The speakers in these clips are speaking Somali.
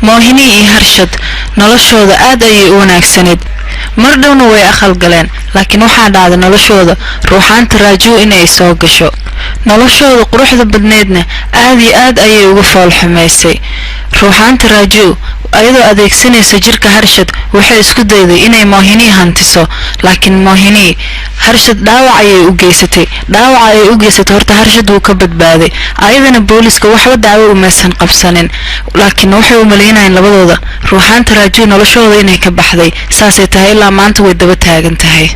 Mohini iyo Harshad noloshooda aad ayay u wanaagsaneed mardhowna way aqal galeen laakiin waxaa dhacday noloshooda ruuxaanta Raju inay soo gasho noloshooda quruxda badneedna aad iyo aad ayay uga fool xumaysay ruuxaanta Raju ayadoo adeegsanaysa jirka Harshad waxay isku dayday inay Mohini hantiso laakiin Mohini Harshad dhaawac ayay u geysatay horta Harshad wuu ka badbaaday ayadana booliska waxba daawo uma san qabsanin laakiin waxay u maleynayaan labadooda ruuxaanta Raju noloshooda inay ka baxday saasay tahay ilaa maanta way daba taagan tahay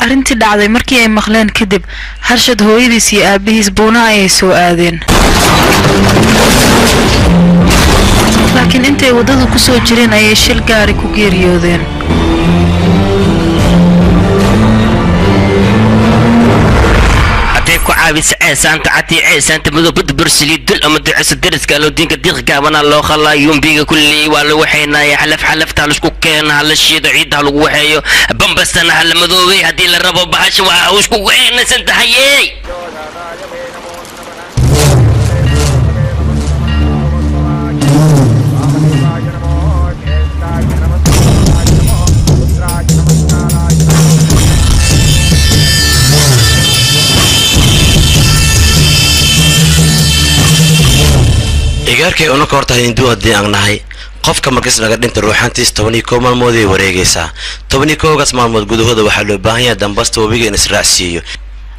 arintii dhacday markii ay maqleen kadib Harshad hooyadiis iyo aabihiis buuna ay soo aadeen laakiin intay wadada ku soo jireen ayay shil gaari ku geeriyoodeen ku caawis ceesaanta cati ceesaanta madoob bursili dul ama ducisa dariska loo dinka diiqa wana loo khalaayo biga kulli waa la waxaynaaya xalafta la isku keenaa la shiido ciidaha lagu waxeeyo bambastana hal madoobay hadii la rabo bahasha waa isku weenaysan tahay igarkay una ka hortahay induu hadii aan nahay qofka markaas naga dhinta ruuxantiis 12 maalmood ay wareegaysaa 12 maalmood gudahooda waxaa loo baahan yahay dambasta wabiga in israacsiiyo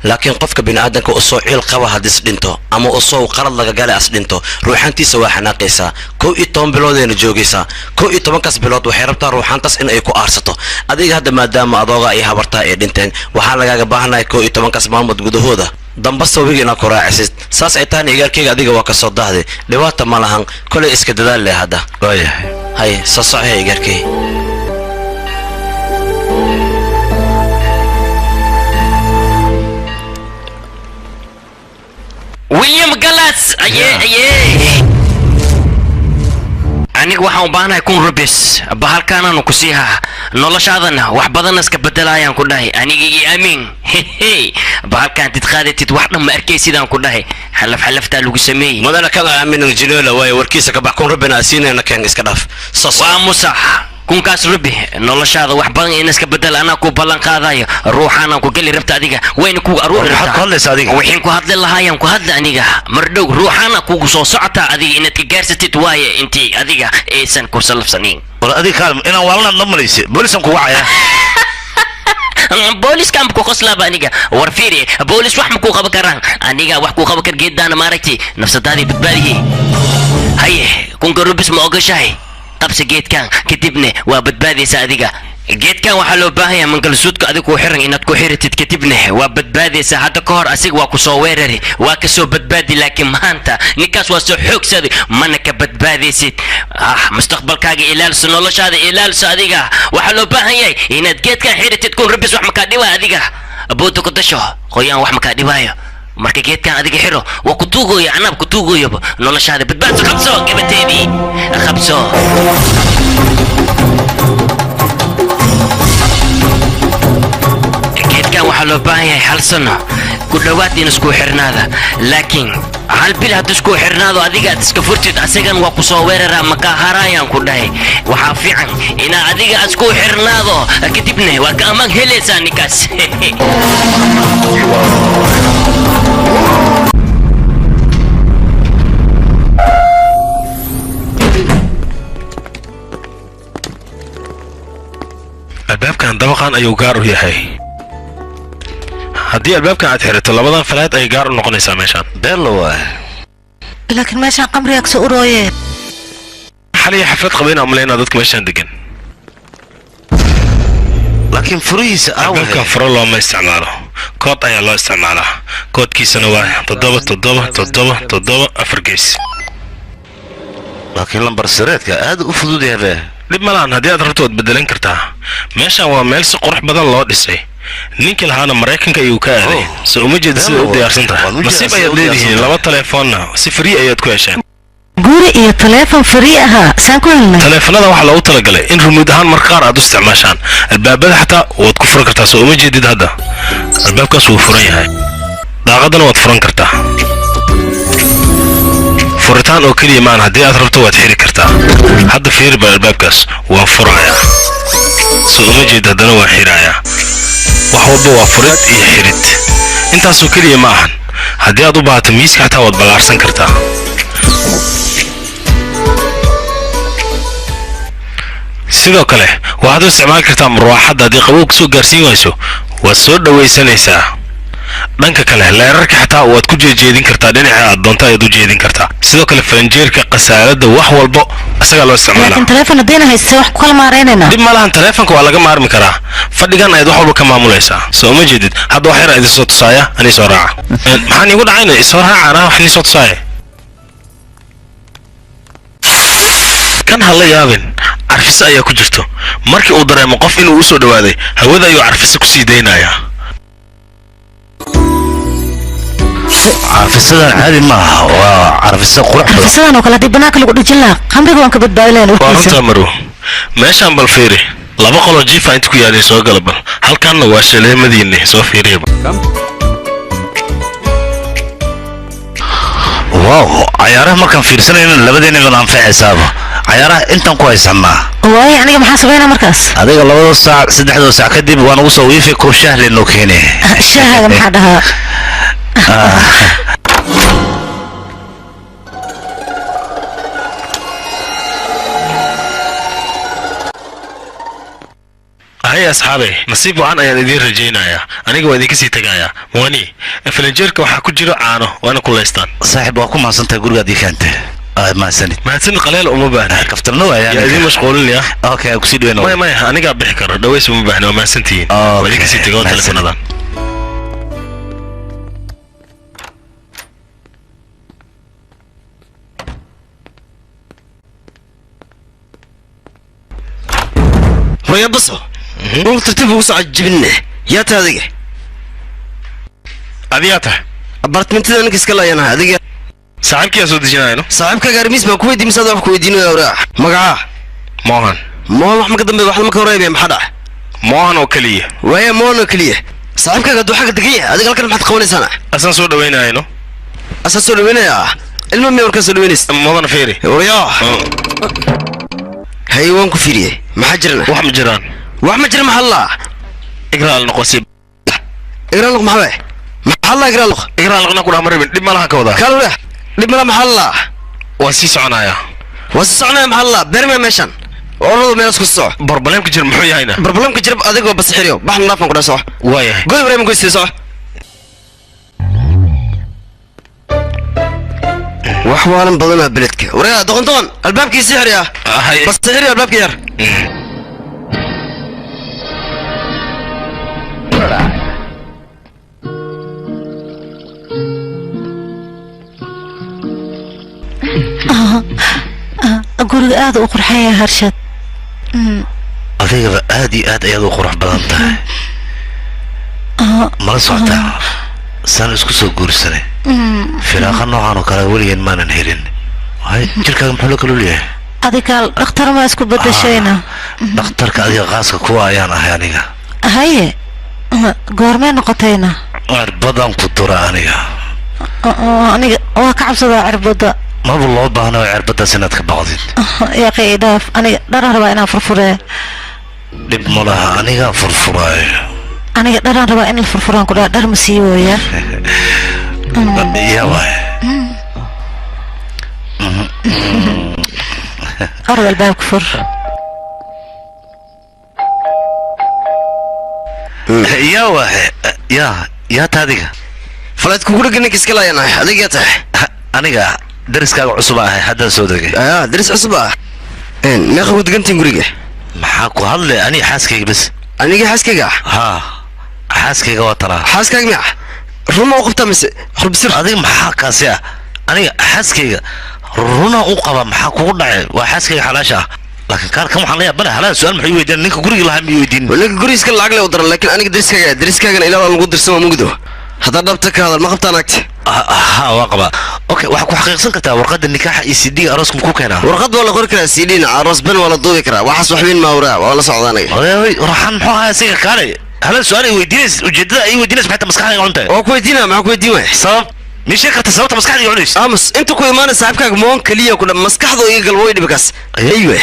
laakiin qofka bini'aadanka oo soo ciil qaba hadis dhinto ama oo soo qalad laga galay as dhinto ruuxantiisa waa xanaaqaysaa 12 bilood ay joogaysaa 12 kaas bilood waxay rabtaa ruuxantaas in ay ku aarsato adiga hadda maadaama adooga ay habartaa ee dhinteen waxaa lagaaga baahanahay 12 kaas maalmood gudahooda dambasta wabiga ina ku raacisid saas ay tahay igarkayga adiga waa ka soo daahday dhibaata ma lahan kale iska dadaal leh hada waayahay hay soo socay igarkay William Gallas aye aniga waxaan u baahanahay kun rubis bahalkaananu ku siiha noloshaadana wax badan iska bedelayaan ku dhahay anigii aamin bahalkaan tidqaadatid wax dhan ma arkaysidaan ku dhahay xalafta lagu sameeyay madana kala aamin jineela way warkiisa ka bax kun rubina asiinayna keen iska dhaaf waa musax kunkaas rubi noloshaada wax badan in iska bedel ana ku balan qaadayo ruuxana ku gali rabta adiga wayna ku aruuri rabta waxaan ku hadli lahaayeen ku hadla aniga mardhow ruuxana ku soo socota adiga inaad ka gaarsatid waaye intii adiga aysan ku salafsanin wala adiga kaalmo inaan walna dhamaysi boolisan ku wacaya بوليس كان بكو خصلا بانيجا ورفيري بوليس واحد مكو خبا كران انيجا واحد كو خبا كر جدا ماركتي نفس هذه بتبالي هاي كون قرب اسمه اوغشاي قبس جيت كان كتبني وبتبالي ساديجا geedkan waxaa loo baahan yahay mangalsuudka adigu u xiran inaad ku xiratid kadibna waa badbaadaysaa hadda ka hor asiga waa ku soo weerari waa ka soo badbaadi laakiin maanta ninkaas waa soo xoogsaday mana ka badbaadaysid mustaqbalkaaga ilaalso noloshaada ilaalso adiga waxaa loo baahan yahay inaad geedkan xiratid kun rabis wax makaa dhibaa adiga abooda ku dasho qoyaan wax makaa dhibaayo marka geedkan adiga xiro waa ku tuugooya anaab ku tuugooyaba noloshaada badbaadso qabso gabateedii qabso waxaa loo baahan yahay hal sano ku dhowaad in isku xirnaada laakiin hal bil haddii isku xirnaado adiga aad iska furtid asagan waa ku soo weeraraa makaa haraayaan ku dhahay waxaa fiican inaa adiga isku xirnaado kadibna waa ka ammaan helaysaa ninkaas albaabkan dabaqan ayuu gaar u yahay haddii albaabkan aad xirato labadan falaad ay gaar u noqonaysaa meeshaan beelowa laakiin meeshaan qamriga soo urooyeen xaliya xaflad qabayna umaleynaa dadka meeshaan degan laakiin furihiisa albaabkan furo looma isticmaalo kood ayaa loo isticmaalaa koodkiisana waa 77774 gees laakiin lambar sireedka aad u fudud yahay dhib malaan haddii aad rabto waad bedelan kartaa meeshaan waa meel si qurux badan loo dhisay ninkii lahaana maraykanka ayuu ka aaday soo uma jeeda sida u diyaarsan tahay nasiib ayaad leedihiin laba telefoonna si free ayaad ku heshaan guri iyo telefoon free ahaa saan ku helnay telefoonada waxaa loogu talagalay in remote ahaan marka qaar aad u isticmaashaan albaabada xataa waad ku furan kartaa soo uma jeedid hadda albaabkaas wuu furan yahay daaqadana waad furan kartaa furitaan oo keliya maan haddii aad rabto waad xiri kartaa hadda fiiri baa albaabkaas waan furayaa soo uma jeed haddana waan xirayaa wax walba waa furid iyo xirid intaasoo keliya ma ahan haddii aad u baahato miiska xataa waad ballaarsan kartaa sidoo kale waxaad u isticmaali kartaa marwaaxadda haddii qabow kasoo gaarsiin wayso waad soo dhawaysanaysaa dhanka kale leerarka xataa waad ku jeedin kartaa dhinaca aad doonto ayaad u jeedin kartaa sidoo kale faranjeerka qasaalada wax walba asagaa loo isticmaalaa laakiin telefoon haddayna haysta wax ku kala maaraynayna dib malahan telefoonka waa laga maarmi karaa fadhigan ayaad wax walba ka maamulaysaa soo ma jeedid hadda wax yar idin soo tusaaya anii soo raaca maxaan iigu dhacayna isoo raaca anaa wax nii soo tusaaya kan ha la yaabin carfise ayaa ku jirto markii uu dareemo qof inuu u soo dhawaaday hawada ayuu carfise ku sii daynayaa عرفسان عادي ما وعرفسان قرح عرفسان وكلا دي بناك اللي قد جلا قمرك وانك بدبايلين وانت مرو meeshaan bal fiiri laba qolo jiifa inta ku yaalay soo galabal halkaanna waa shaleemadiinni soo fiiriya wow ciyaaraha markaan fiirsanayna labadeena la anfacaysaaba ciyaaraha intan ku haysanaa waay aniga maxaa sameynaa markaas adiga labada saac saddexda saac kadib waan ugu soo wiifi koob shaah leenoo keenay shaahaga maxaa dhahaa هيا أصحابي نصيب وعن أيان إدين رجينا أنا قوي ذيك سيتجايا مواني فلنجرك وحكو جرو عانو وأنا كل إستان صاحب وأكون مع سنت أقول قديك أنت ما سنت قليل أم بان كفترنا يعني يا إدين مشغولين يا أوكي أكسيد وين ما أنا قاعد بحكر دويس أم بان وما سنتين وذيك سيتجاو تلفون هذا ويا بصو قلت ترتيب وصعد جبنه يا تاذيك أبياته أبارتمنت أنا كسكلا أنا هذيك صاحبك يا سودي جناينو صاحبك قارميس بكويدي مسافر بكويدينو يا وراح مقعاه موهن ما قدم بواحد ما كوريب يا محدا موهن وكليه ويا موهن وكليه صاحبك قدو حاجة دقيقة هذيك الكلام حتى قوني سنة أسان سود ويناينو أسان سود وينايا المهم يورك سود وينيس موهن فيري وياه هاي وين كفيريه ما حجرنا واحد جيران واحد مجرى محلا اقرا النقصي اقرا لك محلا محلا اقرا لك نقول امر دب ما لها كودا كله دب ما محلا واسي سعنايا محلا برمي مشان والله ما يسكت صح بربلام كجر محوي هنا بربلام كجر اديق بس خيريو بحنا نافن كدا صح وايه قول ابراهيم قول صح وحوالن بدنا بلدك وريا دقنطون الباب كي سحر يا بس سحر يا الباب كير guriga aad u qurxan yahay harshad adigaba aad iyo aad ayaad u qurux badan tahay mala socotaa saan isku soo guursanay firaaqa noocan oo kale weligeen maanan helin jirkaaga muxuu la kaloo leeyahay adiga dhakhtar ma isku bedeshayna dhakhtarka adiga qaaska kuwa ayaan ahay aniga haye goormee noqotayna cirbadan ku dura aniga waa ka cabsadaa cirbada maba loo baahna cirbadaas inaad ka baqdid yaqi dhaaf aniga dharan rabaa inaan furfuree dhib ma laha aniga furfuraayo aniga dharan rabaa in la furfuraan ku dhaa dhar ma sii wooyaa yaa waay orod albaabka fur yaa waay yaa ta adiga falaad kugu dhagan ninka iska laayanahay adiga yaa tahay aniga dariskaaga cusub ahay haddaan soo degay daris cusub ah meeqa ku degantiin guriga maxaa ku hadlay aniga xaaskayga bas aniga xaaskayga haa xaaskayga waa talaa xaaskayga miya ruma u qabtaa mise rubsir adiga maxaa kaasi ah aniga xaaskayga runa u qaba maxaa kugu dhacay waa xaaskayga xalaasha ah laakiin kaarkan waxaan leeyahay bana halaal su'aal maxay weydiin ninka guriga lahaa miyay weydiin ninka gurigiiska lacag le u daran laakiin aniga dariskaagana ilaa lagu dirsan waa mugdo haddaa dhabta ka hadal ma qabtaan agti ها واقبة اوكي waxaa ku xaqiiqsan kartaa warqada nikaaxa iyo CD arooska ku keenaa warqad waa la qori karaa CD na aroos ben waa la duubi karaa waxaas wax weyn ma awraa waa la socdaanay oy raxan muxuu ahaa siga kale hal su'aal ay weydiinays ujeedada ay weydiinays maxay maskaxdayga cunta oo ku weydiina ma ku weydiin way sabab meesha karta sababta maskaxdayga cunays amas inta ku iimaanay saaxiibkaaga moon kaliya ku dham maskaxdo iga galway dhibkaas aywe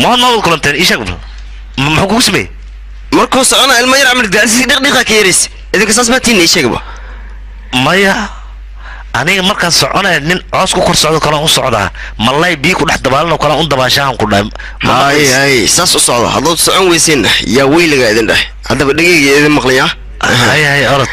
ma kulanteen isha muxuu ku sameeyay markuu socona ilma yar amal gaarsi dhiqdhiqa ka yaris idinka saas ma tiin sheegaba maya aniga markaan soconay nin coos ku kor socdo kala u socdaa malay bii ku dhex dabaalno kala u dabaashaan ku dhaay hay saas u socdo hadoo socon weyseen yaa weyliga idin dhahay hadaba dhageyga idin maqlaya hay orod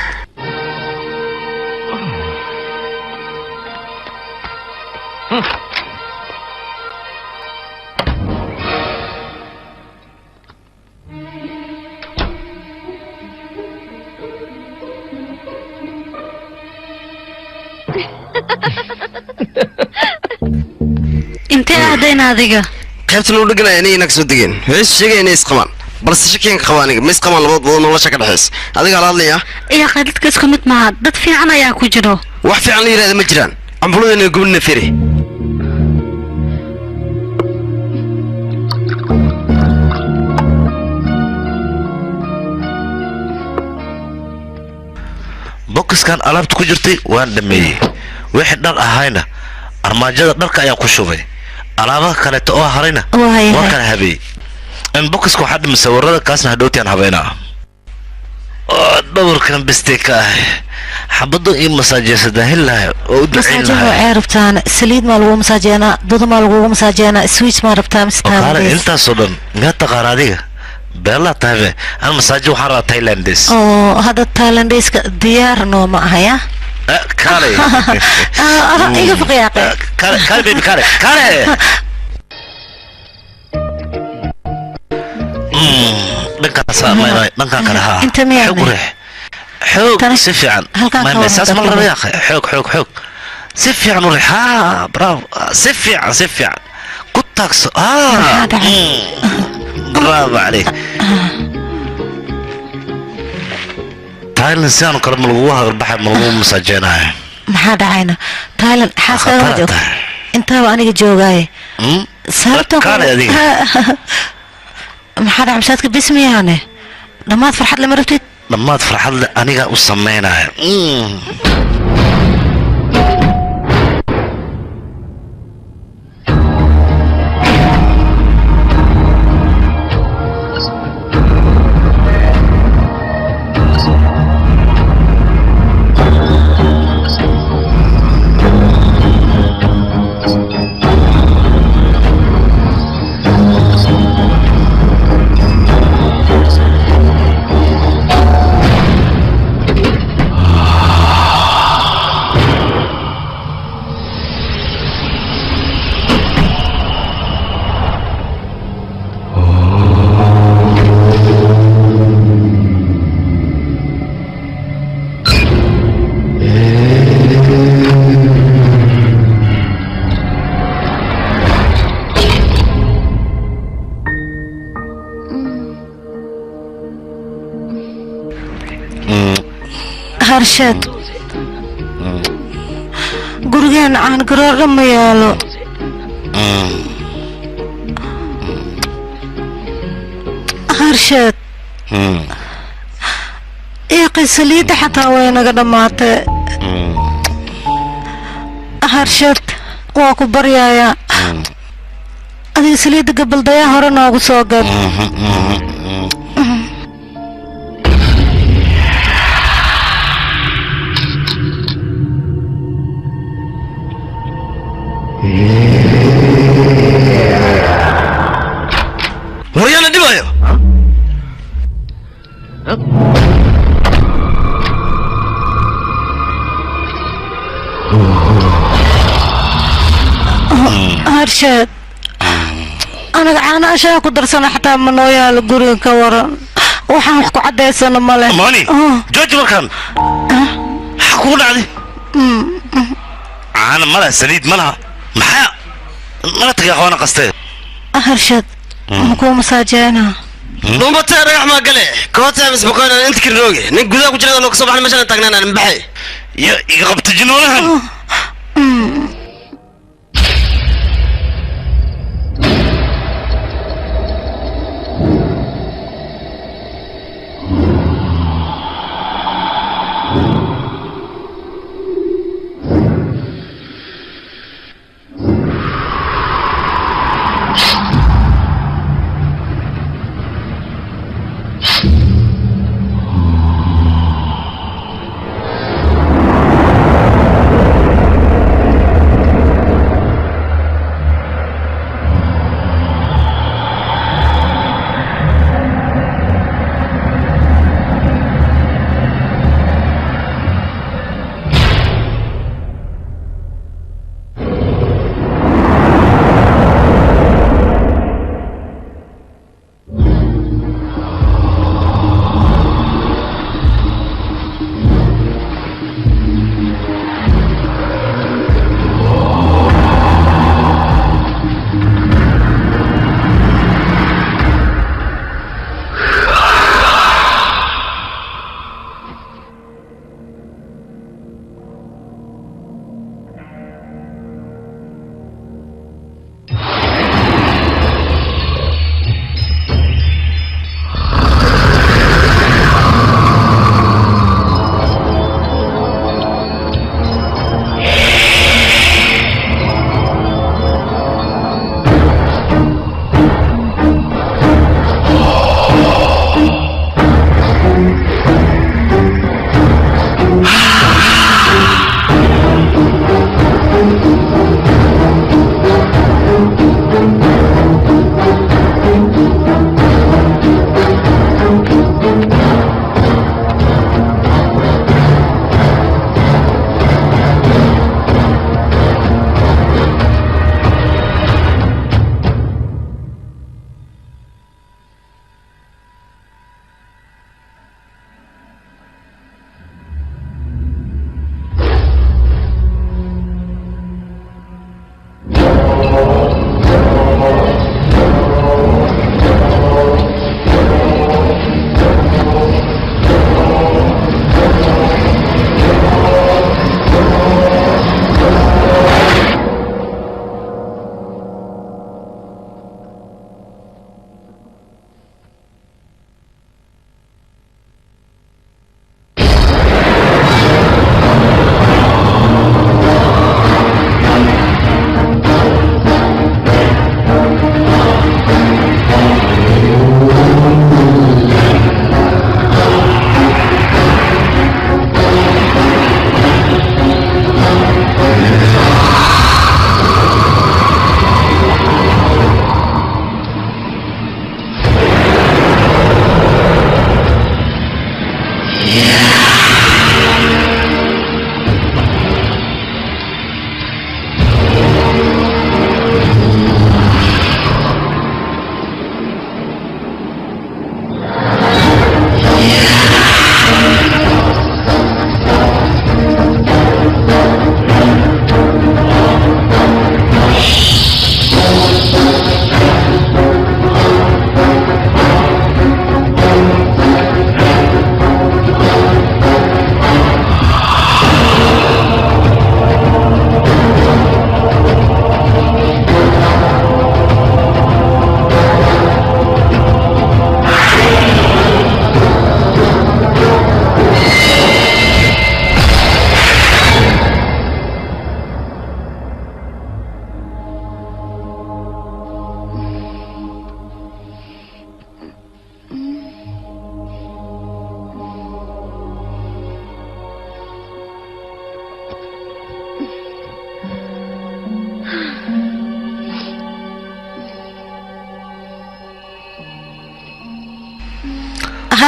intee aadayna adiga qaybtan u dhaganaya inay inaga soo degeen hees sheegay inay isqabaan balse shakeen ka qabaan ma isqabaan labad badan nolosha ka dhaxays adiga la hadlaya iyo qadadka isku mid maaha dad fiican ayaa ku jiro wax fiican la yiraahdo ma jiraan ambulada gubna firi boxkan alaabta ku jirtay waan dhameeyay wixii dhar ahayna armaajada dharka ayaan ku shubay alaabaha kaleeto oo harayna waa kala habeeyey in boxka waxaa dhimay sawirada kaasna hadhowtiaan habeynaa dhabarkan bisteka ah xabado iyo masaajeysada hillahay oo u ducayn lahay rabtaan saliid ma lagu masaajeena budo ma lagu masaajeena switch ma rabtaa mistaan intaasoo dhan miyaa taqaan adiga beela tahay aan masaaje waxaan rabaa Thailandese oo hada Thailandese diyaar noo ma ahaya kale iga fiqiyaaqe kale baby kale dhanka kale ها انت مين حوق سفيعا ما مساس مرة يا أخي حوق سفيعا وريح برافو سفيعا كنت تاكس برافو عليك تايلاند سيانو كرم الغوها البحر ملغو مساجينها maxaa dhacayna Thailand xaaska joog inta aniga joogay sababta maxaa dhacaysaadka bismiyaane dhamaad farxad lama rabtid dhamaad farxad aniga u sameynaa harshad gurigaan caan garoorha ma yaalo harshad iiqi saliidda xataa way naga dhammaatay harshad waa ku baryayaa adiga saliidda gabaldayaa hore noogu soo gad waryaana dhibayo harshad anaga caana ashaa ku darsana xataa ma noo yaalo guriga ka waran waxaan wax ku caddaysana ma leh mani jooji markaan maxaa kugu dhacday caana ma laha saliid ma laha maxaa mala tagay aqoona qastee harshad makuu masaajeena dhuumatee dhagax maa gale kootaa misbaqoynaan inta kirnooge nin gudaha ku jirada noo kasoo baxnay meeshaan taagnaan aan baxay ya iga qabta jinoonahan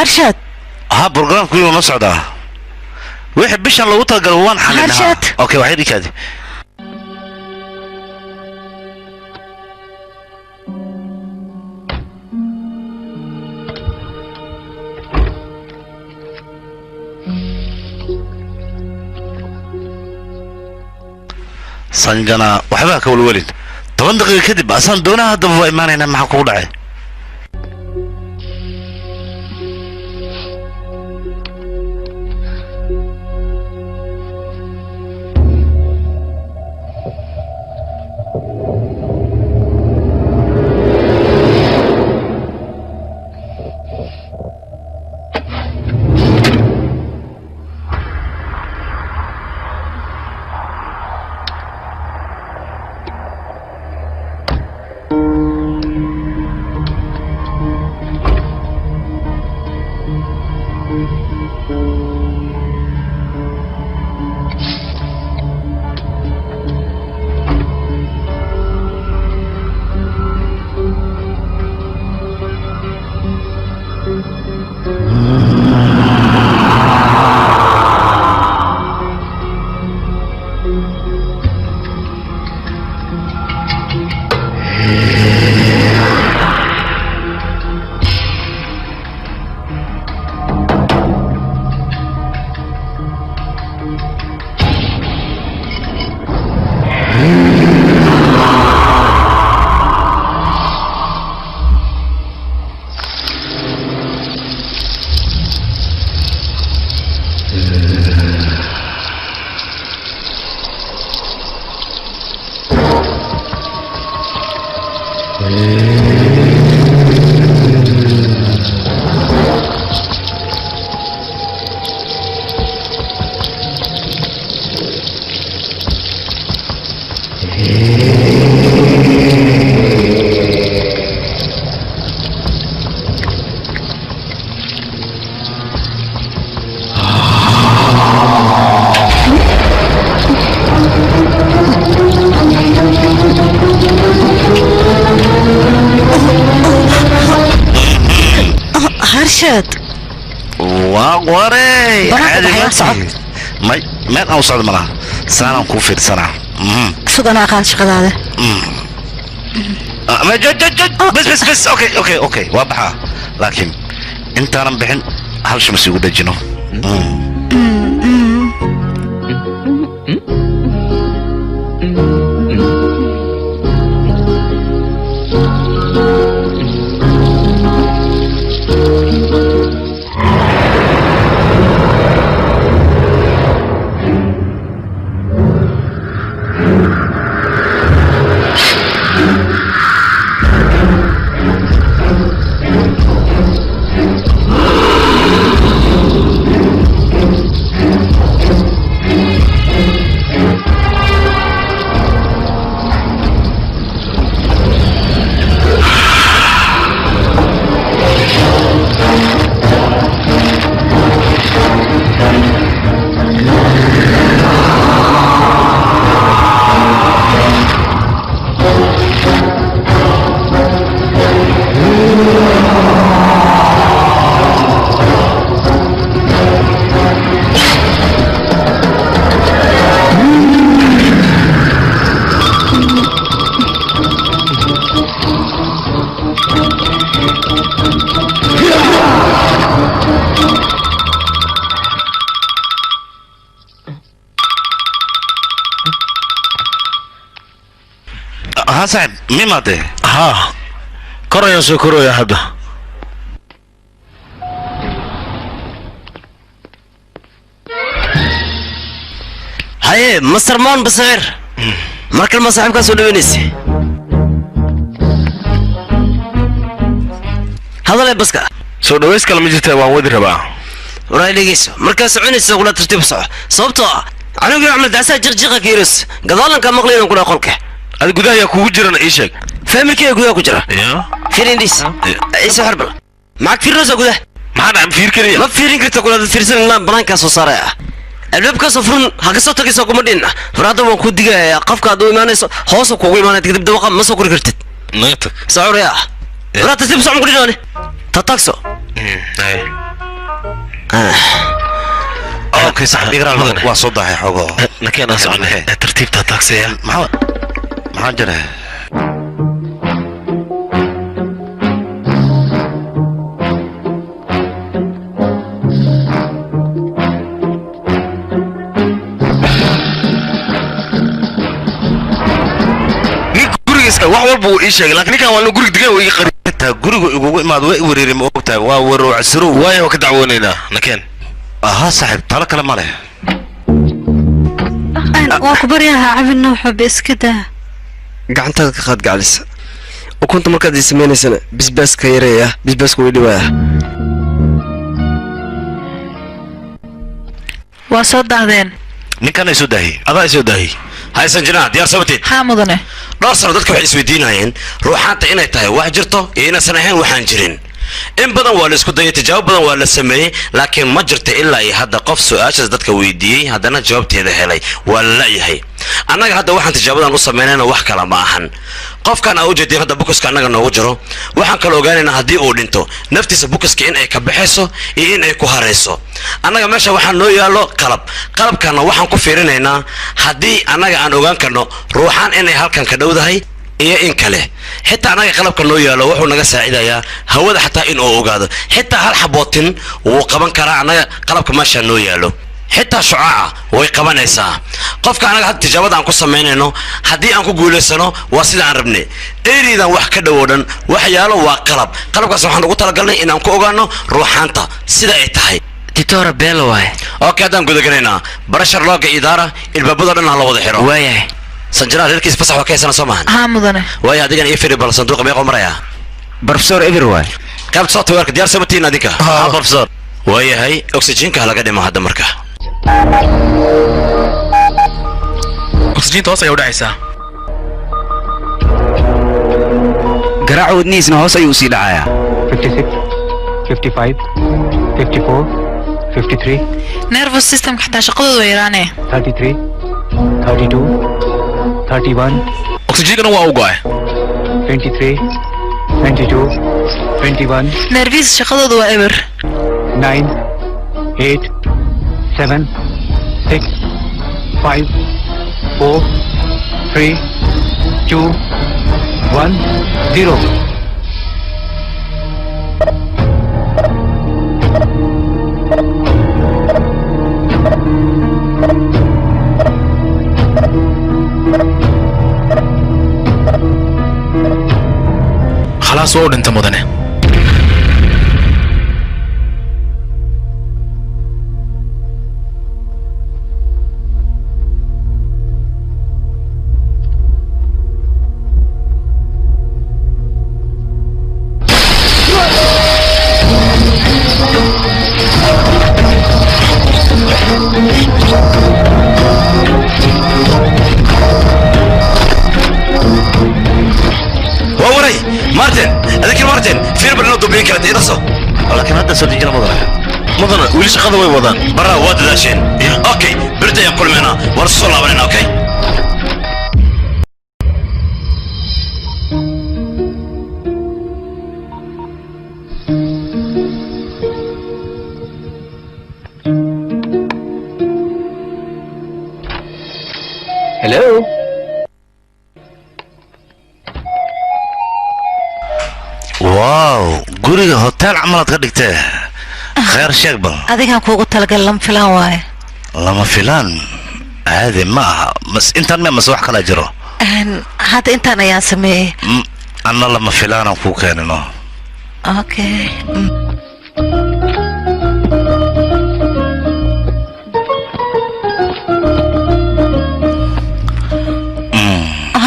هرشد ها برنامج كله نصعد وحب بيشان لو تلقى وان حلنا هرشد اوكي وحيد كذا سنجنا وحباك والولد طبعا دقيقة كذب أصلا دونها هذا إيماننا مع كودعي هرشد وغوري ما أوصل مرة سنة كوفير سنة سودانا كان شغال هذا ما جد بس اوكي واضحة لكن انت انا بحن هلش مسيو دجنو ها صاحب مين ماده ها كرو يا سكرو يا هذا هاي مستر مان بصغير مركل ما صاحبك سولو وينيسي هذا لا بسكا سو دويس كلام جيته وان ودي ربا وراي ليجيسو مركز عونيسو ولا ترتيب صح صوبته انا اقول اعمل دعسه جرجيقه كيرس قدالن كان مقلين كنا قولك هذا قداه يا كوجو جيران اي شيء فامل كي قداه كجرا يا فيرينديس ايسو حرب معك فيرنوس قداه ما انا فير كريا ما فيرين كرت قداه فيرسن لا بلانكا سو سارا الباب كسفرن هكسو تكسو كمدينا فراده وان كوديغا قفكا دو ايمانيسو هوسو كوغو ايمانيت كدب دوقا ما سو كوري كرتد نيتك سعور يا ولا تسيب سعم كوري تاتاكسو اي اوكي صاحب اقرا وصدح يا حوغو لكن انا سؤال ترتيب تاكسي ما جرى wax walba uu ii sheegay laakiin ninkan waa inuu guriga degan ii qarinta guriga ugu imaad way wareerim oo ogtahay waa waruuc siro waayo ka dacwoonaynaa nakeen aha saaxib tala kale ma leh waa ku baryaha cabin waxa iska daa gacantaada ka qaad gacalisa ukunta markaad ii samaynaysana bisbaaska yareeya bisbaaska way dhiwaaya waa soo daadeen ninkan ay soo daahi adaa soo daahi haysan jinaa diyaar sababteed haa mudane dhowr sano dadka waxay isweydiinayeen ruuxaanta inay tahay wax jirto iyo inaysan ahayn waxaan jirin in badan waa la isku dayay tijaabo badan waa la sameeyey laakiin ma jirta ilaa iyo hadda qof su-aashaas dadka weydiiyey haddana jawaabteeda helay waa la la'yahay annaga hadda waxaan tijaabadan u samaynayna wax kala ma ahan qofkan aa ujeedin hadda bukuska annaga noogu jiro waxaan kala ogaanaynaa haddii uu dhinto naftiisa bukuska in ay ka baxayso iyo in ay ku harayso annaga meesha waxaa noo yaallo qalabkana waxaan ku fiirinaynaa haddii annaga aan ogaan karno ruuxaan inay halkan ka dhowdahay iyo in kale xitaa annaga qalabka noo yaallo wuxuu naga saacidayaa hawada xataa in uu ogaado xitaa hal xabootin wuu qaban karaa annaga qalabka meesha noo yaallo xitaa shucaaca way qabanaysaa qofka annaga hadda tijaabada aan ku samaynayno haddii aan ku guulaysano waa sida aan rabnay eeridan wax ka dhow oo dhan waxyaalo waa qalabkaas waxaan ugu talagalnay inaan ku ogaano ruuxaanta sida ay tahay titora beelo waaye okay haddaan gudagalaynaa barashar looga idaara ilbaabadoo dhan ha la wada xiro waayahay sanjiraha reerkiis fasax waa ka haysana soo maahan haa mudane waayo adigana ii firi bal sanduuqa meeqoo maraya professor everywhere qaybta softwareka diyaar sabatiin adinka professor waayahay oxygenka laga dhimo hadda marka oxygen hoos ayay u dhacaysaa garaaca wadnihiisna hoos ayuu usii dhacayaa 56 55 54 53 nervous system xataa shaqadoodu way yaraanee 33 32 31 oxygenkana waa u go'ay 23 92 21 nervis shaqadoodu waa eber 9 8 7 6 5 4 3 2 1 0 خلاص waa u dhinta mudane مارتن فين بلنا دوبلين كانت إيه نصو لكن هذا سجل مدن وليش قضى ويوضان برا واد داشين اوكي بردا يقول منا ورسول الله علينا اوكي Hello. واو guriga hotel camal ka dhigtay khayr sheeg bal adiga kuugu talagal lama filaan waaye lama filaan caadi ma aha mas intaan ma wax kala jiro hadda intaan ayaan sameeyay anna lama filaan ku keenino okay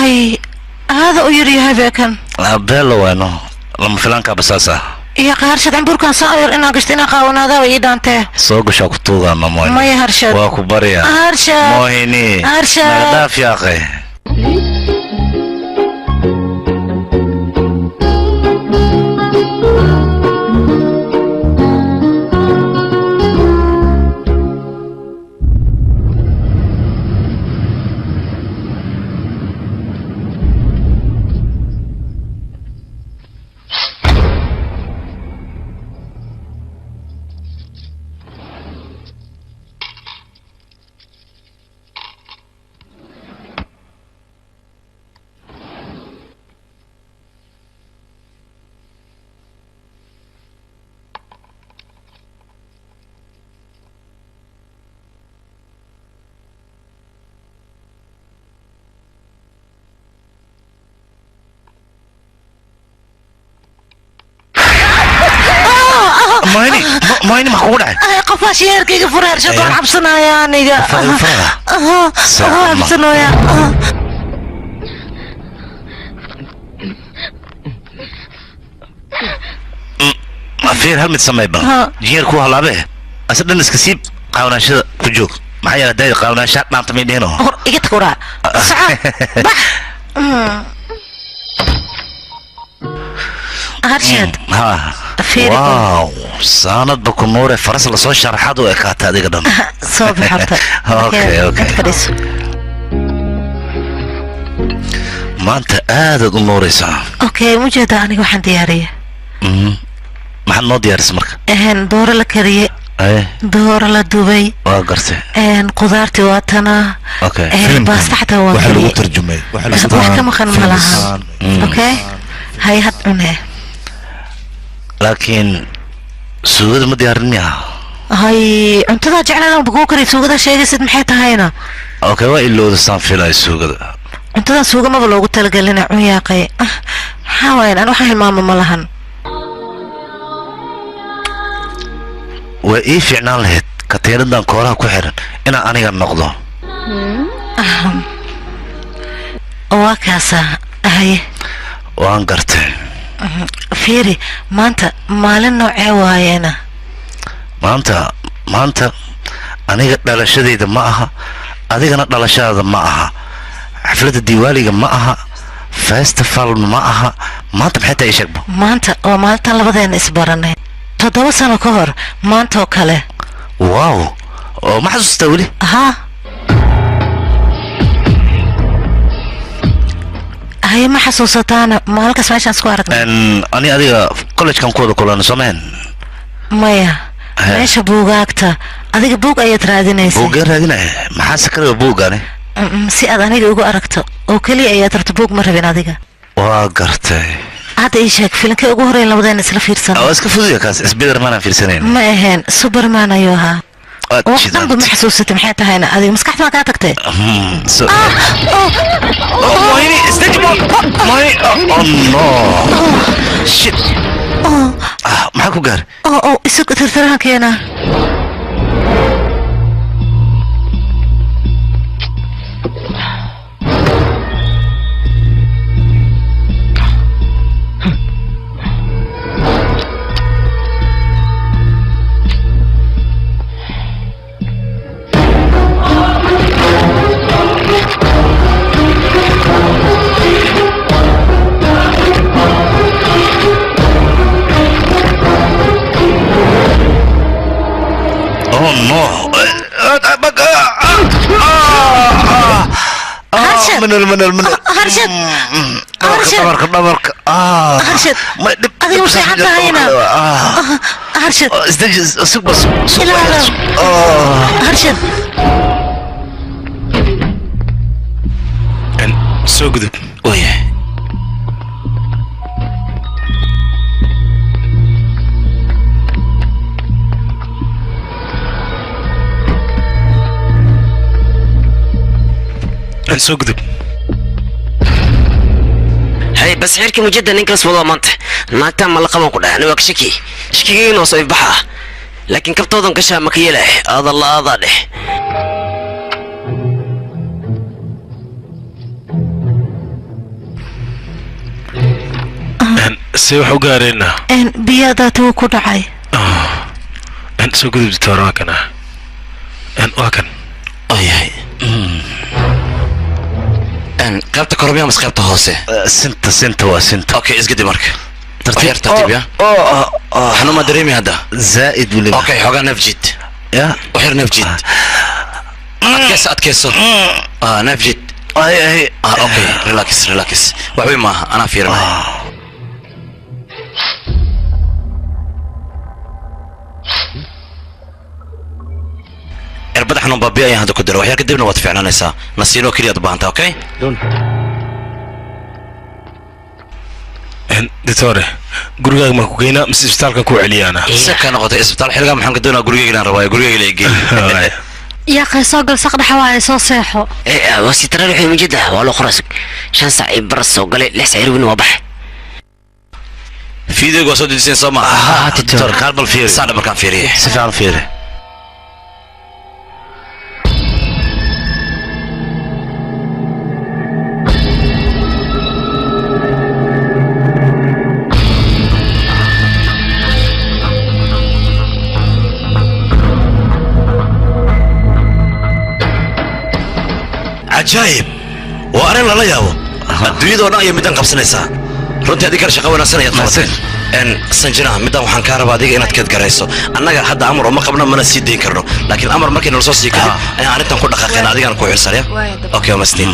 ay hada u yiri habeenkan beelo wano lama filaanka basaasa يا قارشد عمبوركان صاير إنا قشتنا قاونا ذا ويدانته سوق شاك توغا مامون ما يهرشد واكو بريا هرشد موهيني هرشد ناداف يا أخي مايني ما قول عاد قفاش يركي فرير شو طول عبسنا يا نيجا عبسنا يا فير هل متسمى بقى جير كوها لابه أصدق الناس كسيب قاونا شيء كجوك معايا داي قاونا شات نام تمينينه إيجت كورا ساعة بح هرشد ها واو ساند بكمورة فرس اللي صار شرحات وإكات هذه قدام صوب حتى أوكي ما أنت قاعد تنوري ساعة أوكي موجودة أنا وحن ديارية ما حد نودي يا رسمك دور لكريه دور لدبي قرتي قدرتي واتنا اوكي بس تحت هو وحلو ترجمي وحكم خن ملها اوكي هاي هتونه لكن سوود مديارنيا هاي انت ذا جعلنا بقوكري سوق شيء سد محيطها هنا اوكي وإلو دستان في لاي سوق انت ذا سوق ما بلوغ تلقى لنا عياقي حاوين انا وحي الماما ملهن وإيه فعنا لهت كتير دان كورها كحرن إنا أنا النقضة وكاسة هاي وانقرت فيري ما أنت مالن نوعي واينا ما أنت أنا قد دلشديد معها أديك أنا دلشاد معها حفلة الديوالي معها فيستفال معها ما أنت بحتى إيش أكبر ما أنت وما أنت لبدين إسبرني تدوى سنة كهر ما أنت وكله واو ما حد استولي ها هي ما حسوستانا ما لك اسمعش اسكوارك ان اني اديك كولج كان كودا كلنا سمين مايا ليش بوغاكتا اديك بوغ اي ترادينيس بوغ رادينه ما حسكر بوغ انا سي ادانيga ugu aragto oo kaliya ayaa tarta buug ma rabin adiga waa gartay hada ii sheeg filimkii ugu horeeyay labadeen isla fiirsan oo iska fududiya kaas Spider-Man aan fiirsaneen ma ahayn Superman ayuu ahaa waxaan ma xasuusatay maxay tahayna adiga maskaxda ma ka tagtay Moini استجمع Moini oh no shit maxaa ku gaar isugu tirtirahan keena من هرشد دبرك هرشد هذه مش حتى هنا هرشد استجز سوق بس هرشد سوق ذب ويه سوق ذب هاي بس حيركي مجدا ننكلس والله مانته ناكتان ما لقمان كده انا وكشكي شكي نوصو يبحا لكن كبتوضن كشا مكيله هذا الله هذا له سيوح وقارينا ان بياداته كدعي ان سوق ذب تراكنا ان واكن اي ان قيبتك كروبيا مس قيبتها هوسه سنت وسنت اوكي اسقدي مرك ترتيب يا حنو ما دريمي هذا زائد ولا اوكي حوغا نفجد يا وحير نفجد اتكسو نفجد اي اوكي ريلاكس وحبي ما انا في رمي اربد حنو بابي اي هذا كدر وحير كدبنا وتفعنا نسا نسينو كليا دبانتا اوكي دون ان دكتور غورغا ما كوغينا مس اسبتالكا كو عليانا سكن نقطه اسبتال خلغا maxaan ka doonaa gurigeyga inaan rabaa gurigeyga la geeyay يا أخي سوق الصقر حواي سو صيحو وسيترى روحي من جدة والله خرسك 5 ساعة برا السوق قال لي سعر وين وبح فيديو وصوت ديسين سما تور كاربل فيري صار مكان فيري سفعل فيري عجائب وأنا لا يابو الدنيا دونا يوم ميدان قبسنيسا runtii adiga shaqo wanaagsan ayaad qabatay sanjina midaan waxaan ka rabaa adiga inaad keed garayso annaga hadda amar ma qabno mana sii deyn karno laakiin amar markii nala soo sii kadib ayaan arrintan ku dhaqaaqeen adigana ku xilsaraya okay mastiin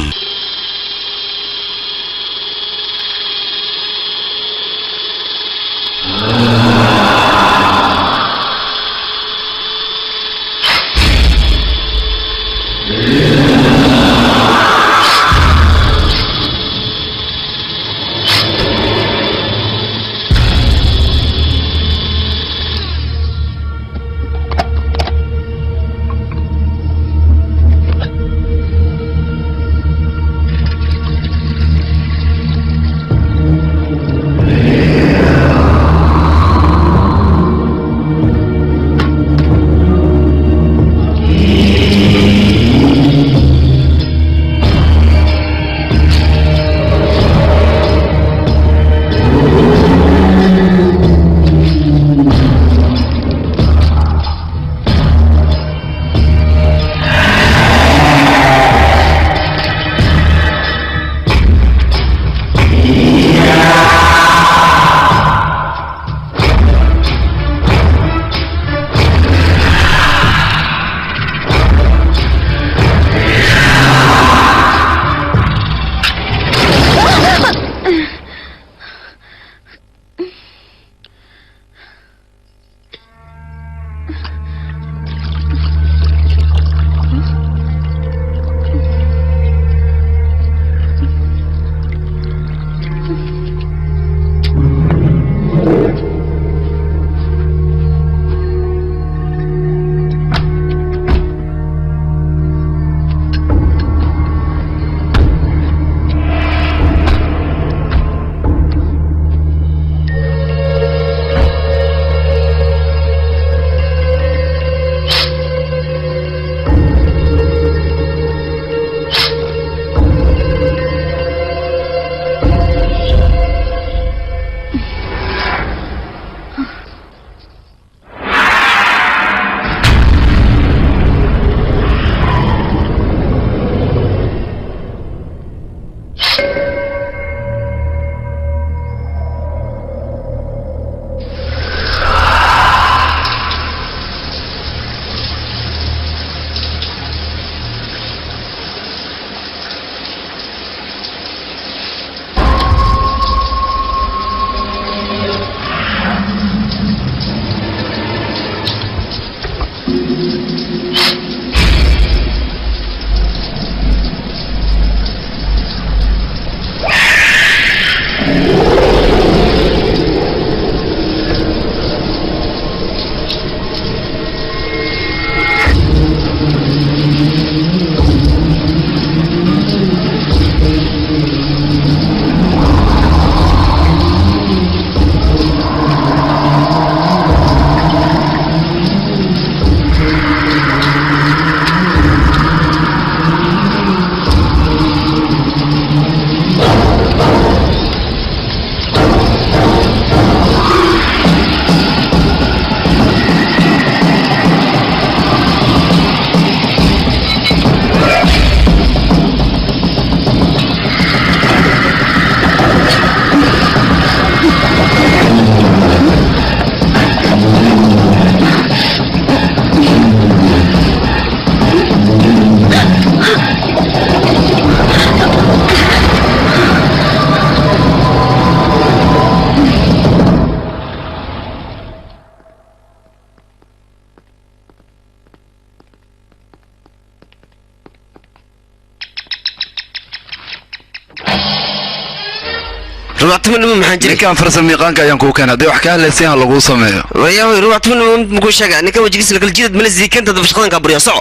روحت من محاجر كان فرس الميقان كان كو كان هذا وحكى له سين لو سميه ويا روحت من مكو شقا نك وجيس لك الجيد من زي كنت دفشقان كبريا صع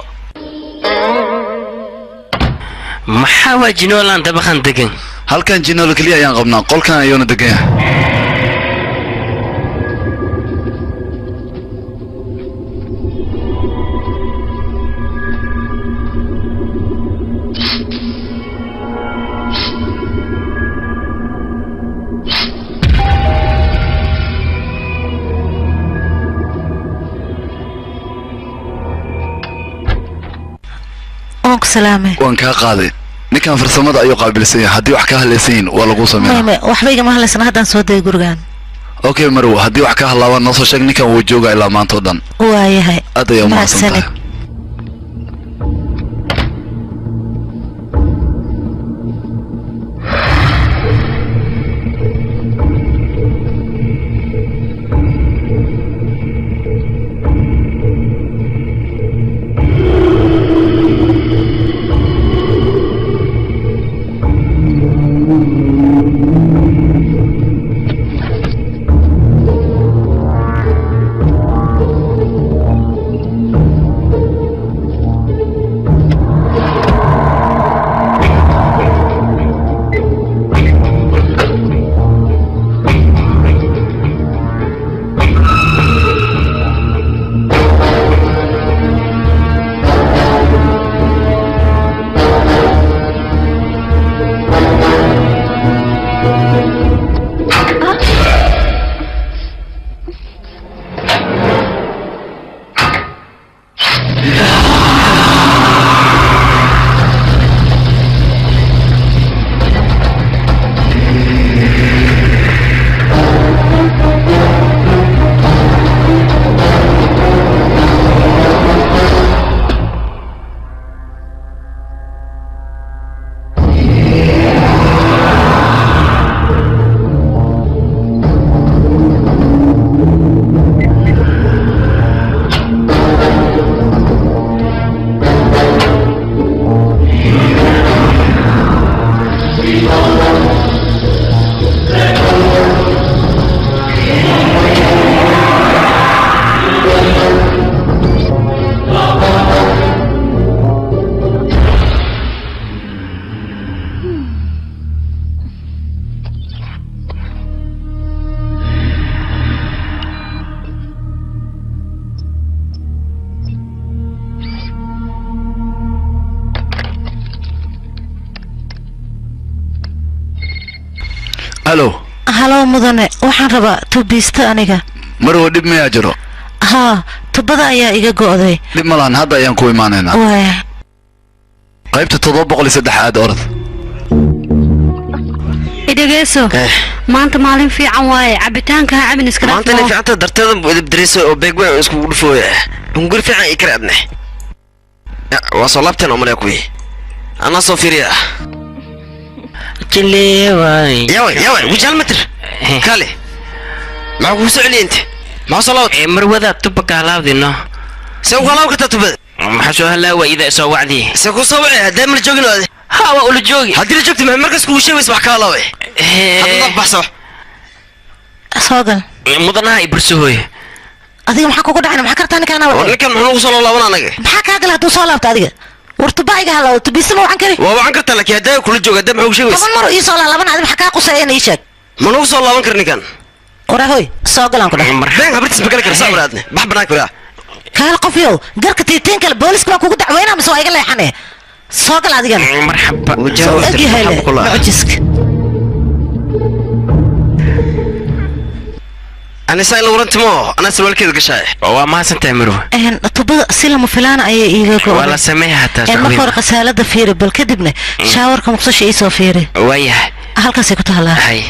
محاوى جنولا انت بخن دقن هل كان جنول كليا يان قبنا قول كان يونا دقن ku salaamay waan kaa qaaday ninkan farsamada ayuu qaabilsan yahay haddii wax ka hadlaysan waa lagu sameeyaa maya waxba igama hadlaysan haddaan soo degay gurigaan okay marwo haddii wax ka hadlaabaan noo soo sheeg ninkan wuu joogaa ilaa maanta oo dhan waayahay aad ayaa umahadsantahay halo mudane waxaan rabaa tubiista aniga marwo dhib mayaa jiro haa tubada ayaa iga go'day dhib malaan hadda ayaan ku imaanaynaa waaya qaybta 703 aad orod idageyso maanta maalin fiican waaye cabitaanka ha cabin iska maanta ni fiicanta darteeda idibdiriso oo beegweyn isku dhufooya hunguri fiican ay kara adne waa soo laabteen oo malay kuwi ana soo fiiriya jileeway yaaway wajal matr kale ma ku soo celiyente ma soo laabad marwada tubka halaawdino soo kala ka tubad ma soo halaawa ida soo wacdi soo ku soo wacdi hadaa mar joogin ha waa ula joogi haddii la joogto markaas ku sheegays wax kala laaway hadda baxso soogal mudanaha ibursuhoy adiga maxaa kugu dhacay maxaa kartaa ninkan waa ninkan muxuu soo laaban anaga maxaa ka galay haduu soo laabto adiga wartubaayiga halaa tubisma waxaan kari waa waxaan kartaa laakiin hadaa kula jooga hadaa maxuu sheegays toban mar ii soo laaban adiga maxaa ka qusay inay sheeg ma nugu soo laaban kar ninkan warahoy soo galaan ku dhahay been habartis ma kala kar sabraadne bax banaan kula kaal qofiyo garka tiitiin kale booliska ku dacweynaa mise waa iga leexane soo gal adiga marxaba wajahada mucjiska أنا سائل ورنتمو أنا سوالك كذا قشاي وما سنتمرو تبغى سلم فلان أي إيجا ولا سميها تاش ما فرق سالة فيري بالكذبنا شاور كم قصش إيسو فيري وياه هل كسي كنت هلا هاي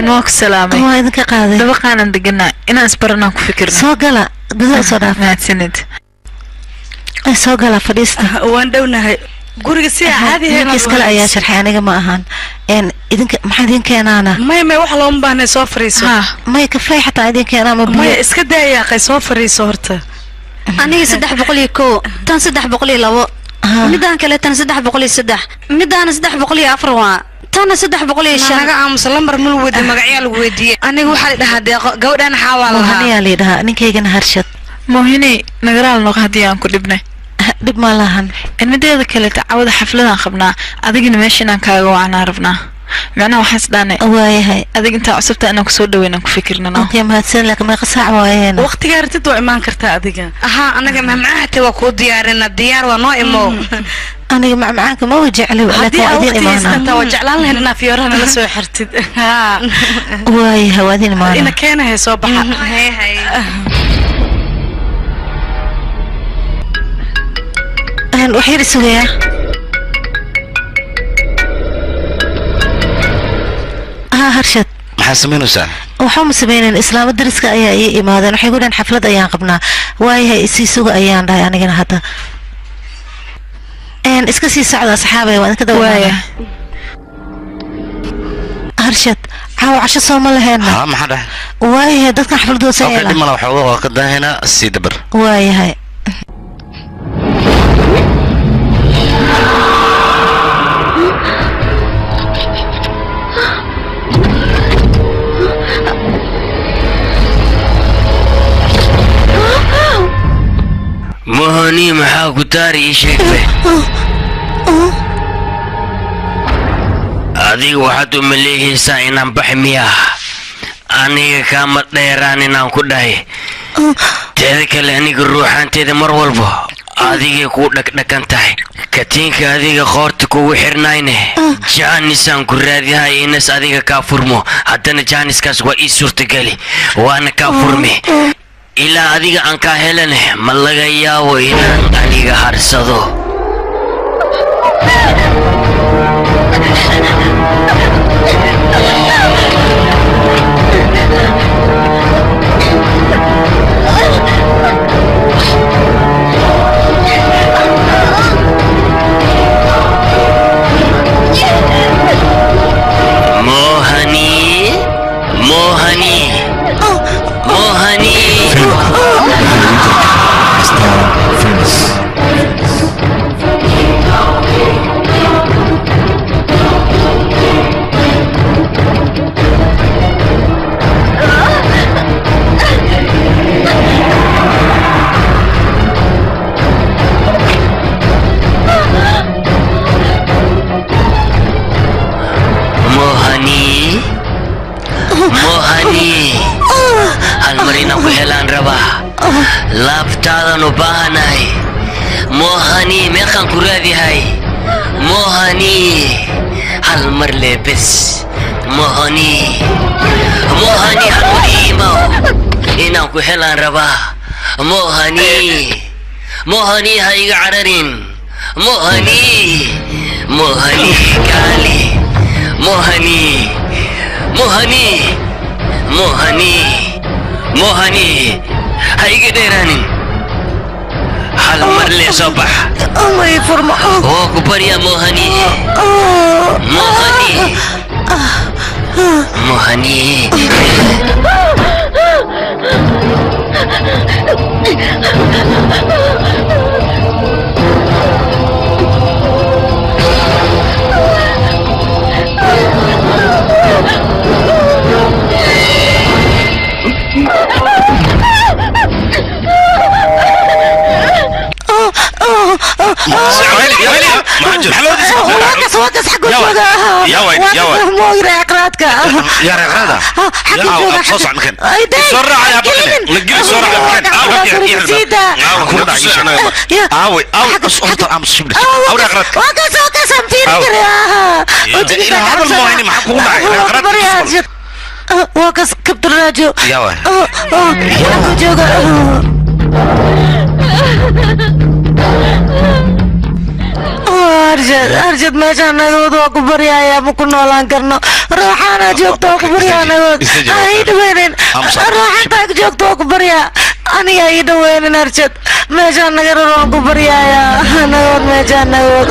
نوك سلامي هو إذا كقاضي دبقانا دقنا إنا أسبرنا كفكرنا سوقلا بدأ صدف ما تسند سوقلا فريستا واندونا هاي قولي سيا عادي هنا كيس كلا أيا شرحي أنا ما أهان إن إذا ما حد كان أنا ما وحلا بهنا سوفريسو ما يكفي حتى إذا كان أنا ما إسكت يا أخي سوفريسو هرته أنا سدح بقولي كو تان سدح بقولي لو مدان كلا تان سدح بقولي سدح مدان سدح بقولي أفروا تانا سدح بقولي شان أنا مسلم برمل ودي مقعيال ودي أنا وحال ده هذا جودان حوالها هني على ده إنك يجن هرشت موهني نقرأ لنا هديان كل ابنه دب ما لهن المدير كله تعود حفلنا خبنا أديك نمشينا كاجو عنا رفنا معنا وحس داني واي هاي أديك أنت عصبت أنا كسود وينك فكرنا أوكي ما تسأل لك ما قصع وايين وقت جارت تدو إيمان كرتا أديك أها أنا جمع معها توقع ديارنا الديار ونائمو أنا معك ما وجع لي ولا كوادين إيمانا أنت وجع لنا هنا في يورنا لسه حرتد ها واي هوادين إيمانا إن كان هي صباح هاي وحير سويا هرشد maxaa samaynaysaa waxaan sameeyeen islaam dariska ayaa ii imaadeen waxay gudaan xaflad ayaan qabnaa waayahay isii suga ayaan dhahay anigana hadda iska sii socda asxaabay waan ka dawaaya harshad caawa casho soo ma laheena haa maxaa dhahay waayahay dadkan xafladooda soo yeela dhimana waxaa ka daahaynaa sii dabar waayahay مهني محاك تاري شكفه أديك واحد مليه ساينا بحمياه أني كامت ديراني نام كداي تذكر لأني روحان تذي مرولبو أديك كودك دكانتاي كتينك أديك خورتك وحرناينه جانسان كرادي هاي إنس أديك كافرمو حتى جانس كاس وإيسور تقالي وأنا كافرمي ilaa adiga aan ka helane ma laga yaabo inaan aniga harsado laabtaadaan u baahanahay moohani meeqaan ku raadihay moohani hal mar leebes moohani moohani hal mar iimaw inaan ku helaan rabaa moohani moohani ha iga cararin moohani moohani kaali moohani moohani moohani moohani هاي قدراني حال مرلي صباح الله يفرمه هو كبر يا موهني موهني موهني واقص واقص حق وجهه يا وين يا وين مو رقراتك يا رقراده يا صوص عن مكان بسرعه يا بكن نجي بسرعه يا بكن سيدا اوي اصوت ام شبل او رقرات واقص واقص امتيني الى هذا الموين معكم رقرات واقص كبت الراجو يا وين أرجد ما كان نقود وكبر يا ممكن نولان كرنا روحانا جوكت وكبر يا نقود هيد وينين روحان تاك جوكت وكبر يا أنا هيد وينين أرجد ما كان نقود وكبر يا نقود ما كان نقود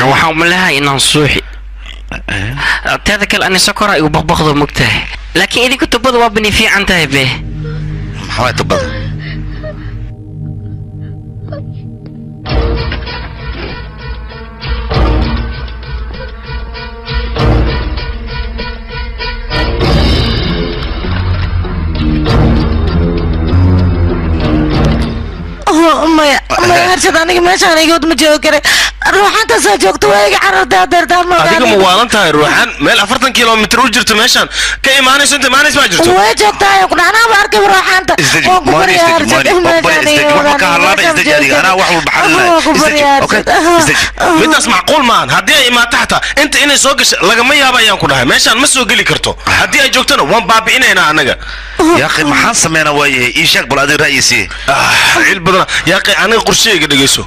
waxaan umaleeyahay inaan suuxi teeda kale ani sokora igu baqbaqdo mogtahay laakiin idinku tubada waa bani fiican tahay be maxaa tubada ما أرشد أنا ما شان يقود مجوكر روحان كسر جوكت ويجي عرض دار ما هذيك موالن تاي روحان ميل 40 كيلومتر وجرت ماشان كاي ما نسنت ما نسمع جرت وجوكت يقول أنا باركب روحان انا واحد بحر اوكي متى معقول مان هدي ما تحت انت اني سو غش لغما يابا يان كدها ماشان ما سو غلي كرتو هدي اي جوجتنا وان بابينينا انغا يا اخي ما حان سمينا واي اي شيخ بلادي رئيسي عيل بدنا يا اخي انا قرشيغا دغيسو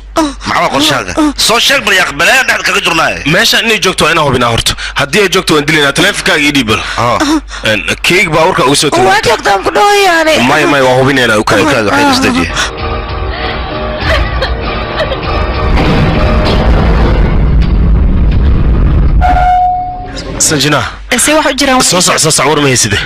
ما قرشاغا سو شيخ بل يا بلا دحد كغ جرناي ماشان اني جوجتو انا هوبينا هورتو هدي اي جوجتو اندلينا تليفكا ايدي بل ان كيك باوركا او سوتو واجوكتام كدو يعني ما هوبينا اوكي waxay isdaji سنجنا سي واحد جرا صوص ور ما هيسده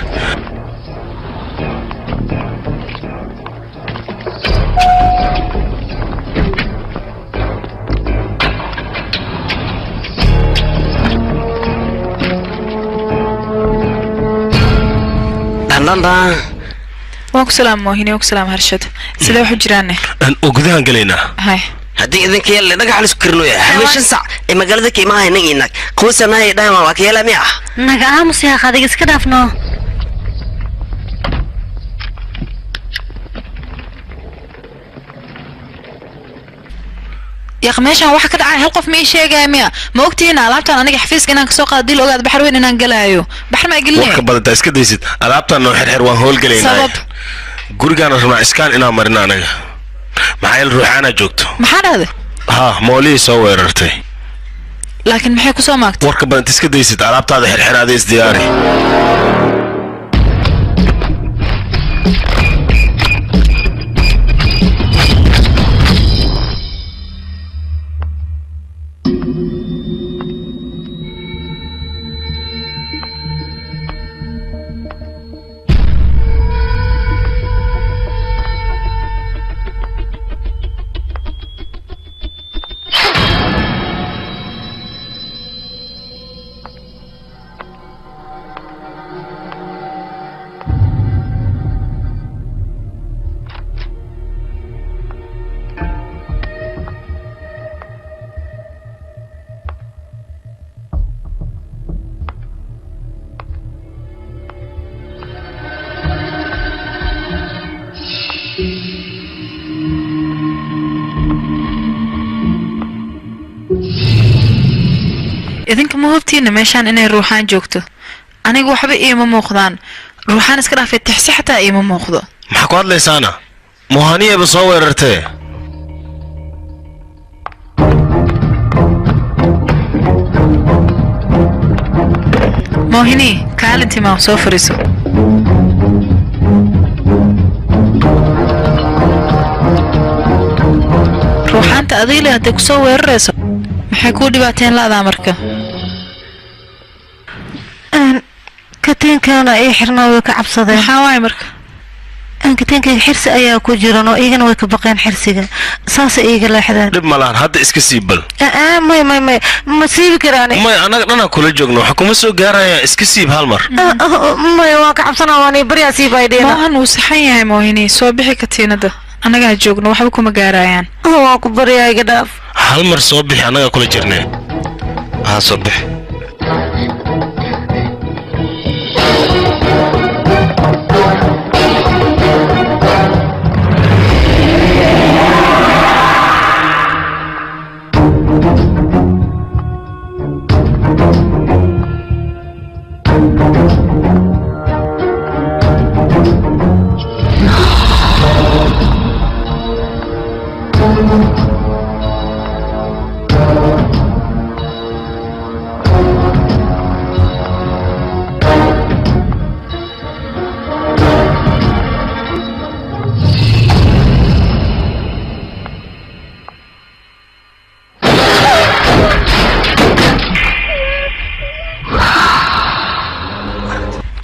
واك سلام موهيني واك سلام هرشد سيده واحد جيرانه ان اوغدان غلينا هاي هدي إذن كيال نجح على سكرنو يا همش نسع إما قال ذكي ما هي نجينك خوسة ما هي دائما وكيلا مياه نجا أمس يا خديك سكدافنو يا أخي ماشي واحد كده هل قف مي شيء جامع ما وقتين علابتنا أنا حفيز كنا كسوق ديل أوقات بحر وين أنا نقلايو بحر ما يقلني وقت بدأت أسكت ديسيت علابتنا إنه حر وان هول قلينا سبب قرقانا رمع إسكان إنا مرنا أنا معايا الروحانة جوكتو محل هذا ها مولي سوى ررتي لكن محي كسو ماكت ورك بدأت أسكت ديسيت علابتنا هذا حر هذا إزدياري idinka ma hubtiina meeshaan inay ruuxaan joogto aniga waxba iima muuqdaan ruuxaan iska dhaafay tixsi xataa iima muuqdo maxaa ku hadlaysaana muhaniyaba soo weerartee moohini kaalintii maa soo fariiso ruuxaanta maanta adiile hadday ku soo weerarayso maxay kuu dhibaateen la'daa marka kateenkaana ay xirnaa way ka cabsadeen maxaa waaye marka kateenkayga xirsi ayaa ku jiran oo iyagana way ka baqeen xirsiga saasa iiga leexdeen dhib ma lahan hadda iska sii bal may ma siibi karaani may anaga dhanaan kula joogno waxa kuma soo gaaraya iska siib hal mar may waan ka cabsanaa waan baryaa siibaydheena maahan uu saxan yahay moohini soo bixi katiinada annagaa joogno waxba kuma gaarayaan waan ku baryaa iga dhaaf hal mar soo bixi annagaa kula jirnee soo bixi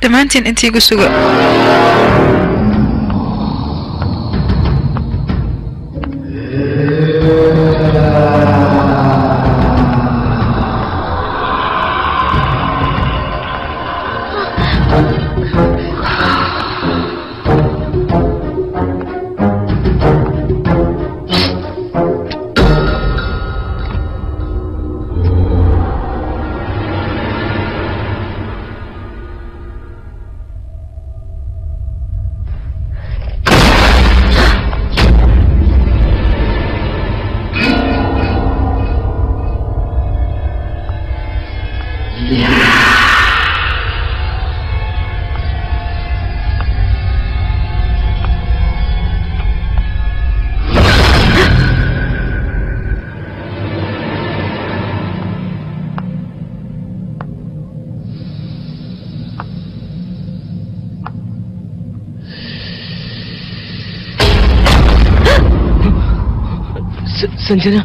dhammaantiin intii igu suga Sanjana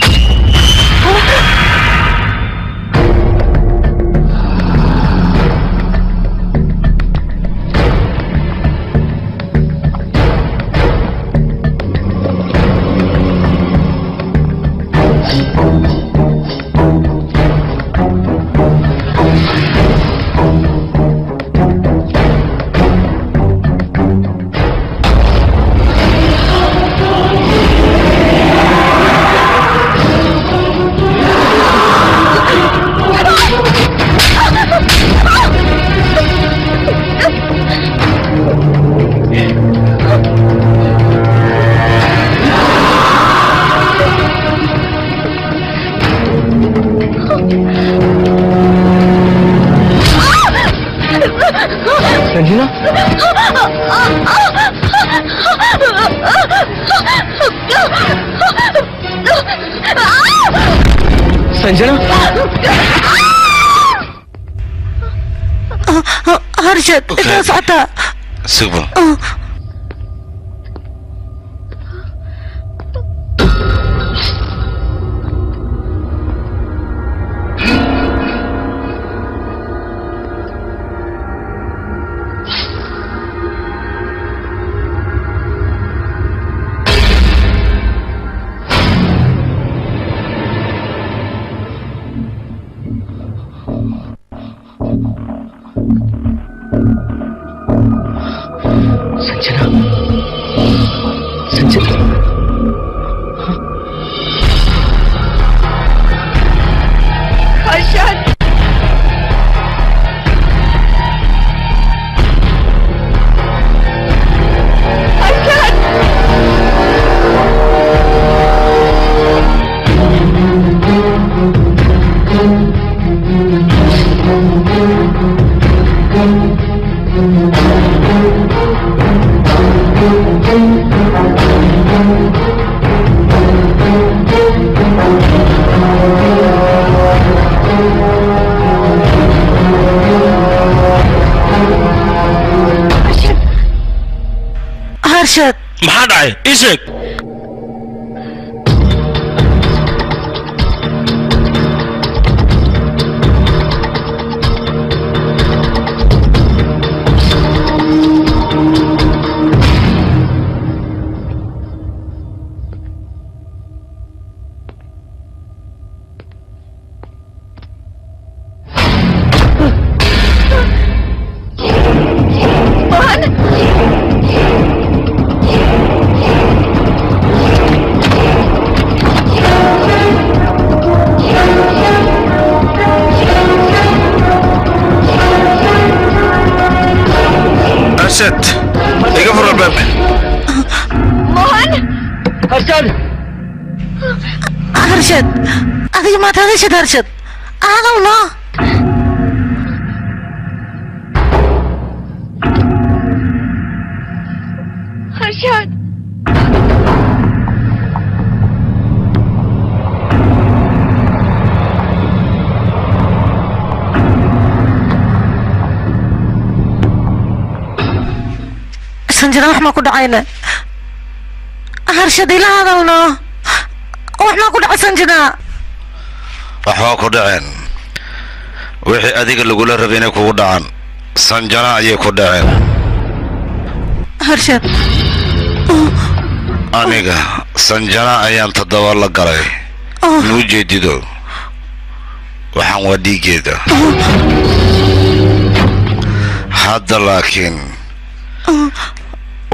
संजना هرشت انت صعدتها سيبها maxaa dhacay ii sheeg dareeme mohan Harshad Harshad adiga maad hadashad harshad aadaw no Harshad sanjana wax ma ku dhacayna harshad ila hadalno wax ma ku dhacay sanjana waxaa ku dhaceen wixii adiga lagula rabay inay kugu dhacaan sanjana ayay ku dhaceen harshad aniga sanjana ayaan toddoba la galay nuu jeedido waxaan waa dhiigeeda hadda laakiin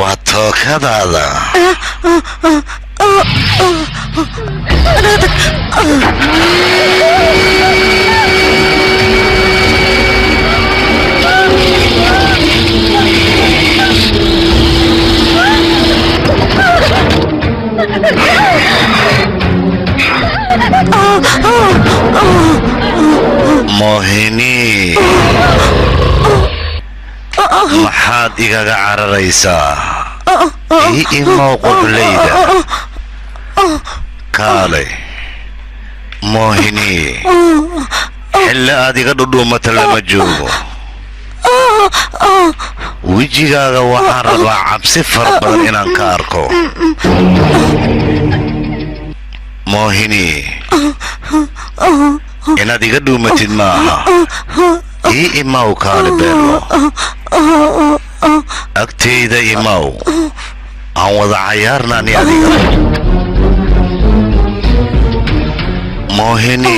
waa tookadaada Mohini maxaad igaga cararaysaa ii imow qoblayda kaale Mohini xilli aad iga dhudhuumata lama joogo wejigaaga waxaan rabaa cabsi fara badan inaan ka arko Mohini inaad iga dhuumatid maaha ii imaw kaale beelo agteyda imaw aan wada cayaarnaani adiga Mohini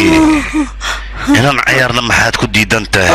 inaan cayaarna maxaad ku diidan tahay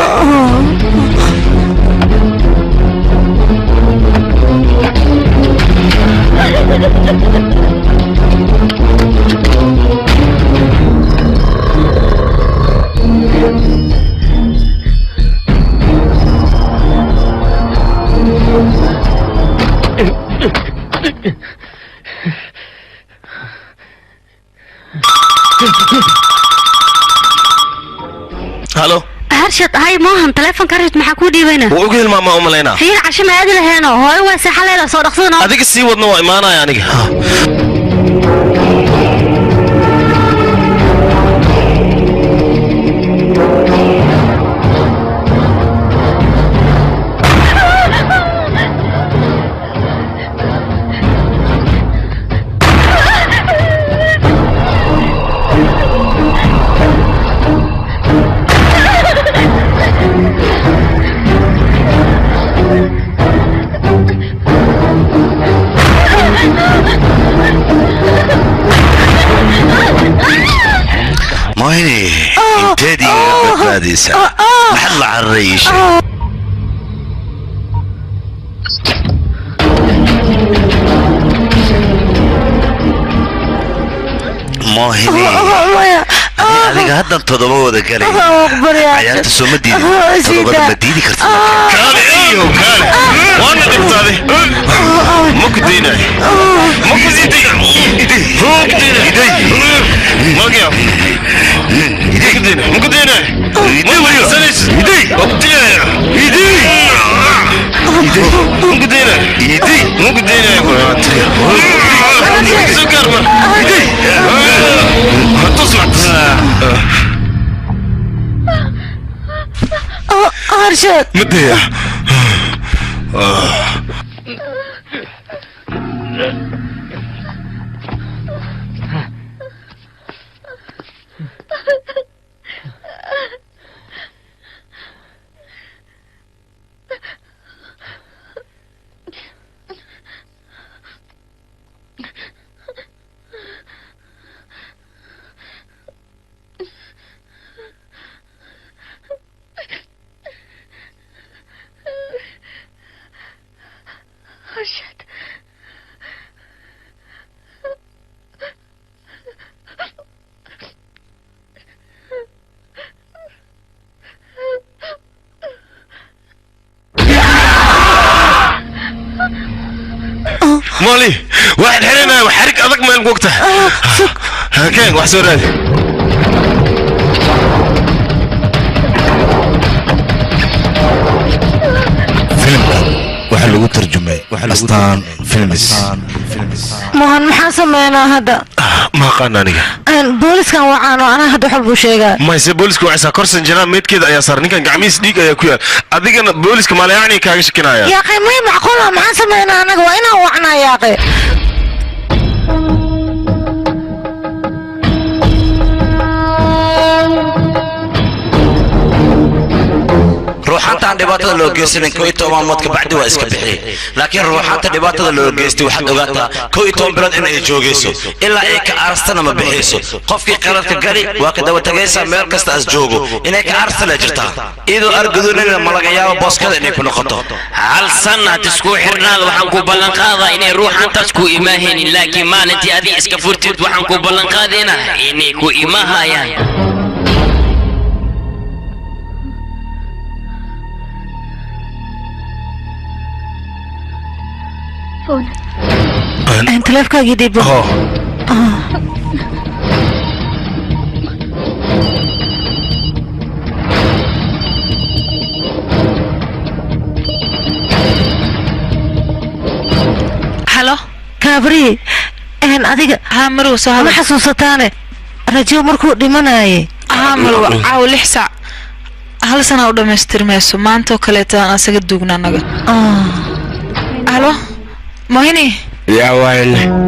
هلو هرشد هاي موهن تلفون كارت maxaa ku dhiibayna wuu ugu hilmaamaa u malaynaa fiir casho ma aadi laheeno hooyo waa saxaleeda soo dhaqsano adiga sii wadna waa imaanaya aniga Mohini inteed iga badbaadaysa maxaad la cararaysa Mohini adiga haddan todoba wada galay cayaarta soo ma diidin todobada ma diidi karta kaale iyo kaale waana dhibtaaday ma ku daynay ma ku ziiday magya ma ku daynay ma sanis ma ku daynay ma ku daynay ma ku daynay سكر ما تصلح هرشد مديح هرشد مالي واحد حرينا وحرك أذك ما يلقوكته هكذا واحد سوري waxa lagu tarjumay astaan films mohan maxaa sameynaa hadda ma qananiga booliskan wacaano ana hadda xalbu sheegaa ma se boolisku waa korsan jira meedkeeda ayaa sar ninkan gacmiis dhiig ayaa ku yaal adigana booliska ma laayani kaaga shakinaya yaa qiimay macquul ah maxaa sameynaa anaga waa inaan wacnaa yaaqe ruuxantaan dhibaatada loo geysanin koo iyo toban maalmood kabacdi waa iska bixiyey laakiin ruuxanta dhibaatada loo geystay waxaad ogaataa koo iyo toban bilood in ay joogayso ilaa ay ka aarstana ma bixiyso qofkii qaladka gali waa ka daba tagaysaa meel kasta as joogo inay ka aarsta la jirtaa iyadoo argudunina ma laga yaabo booskada inay ku noqoto hal sanad isku xirnaad waxaan ku ballan qaadaa inay ruuxantaas ku imaahaynin laakiin maalintii adii iska furtid waxaan ku ballan qaadaynaa inay ku imaahayaan انت لافكا جديد هلو كابري ان اديق هامرو سو ما حسوستانه رجو مركو dhimanaye هامرو عاو لحسا هل سنه u dhameystirmayso maanta kaleeto aan asaga duugna naga halo mohini يا وين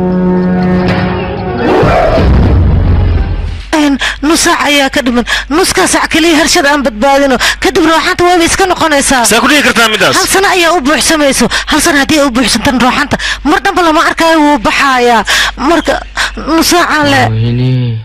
نص ساعة يا كدمن نص ساعة كلي هرشد أم بدبادينه كدب روحانته وين بيسكن قنيسة ساكولي كرتنا مداس هل سنة يا أبو حسميسو هل سنة هدي أبو حسن روحانته مرة بلا ما أركا وبحايا مرة نص ساعة لا مويني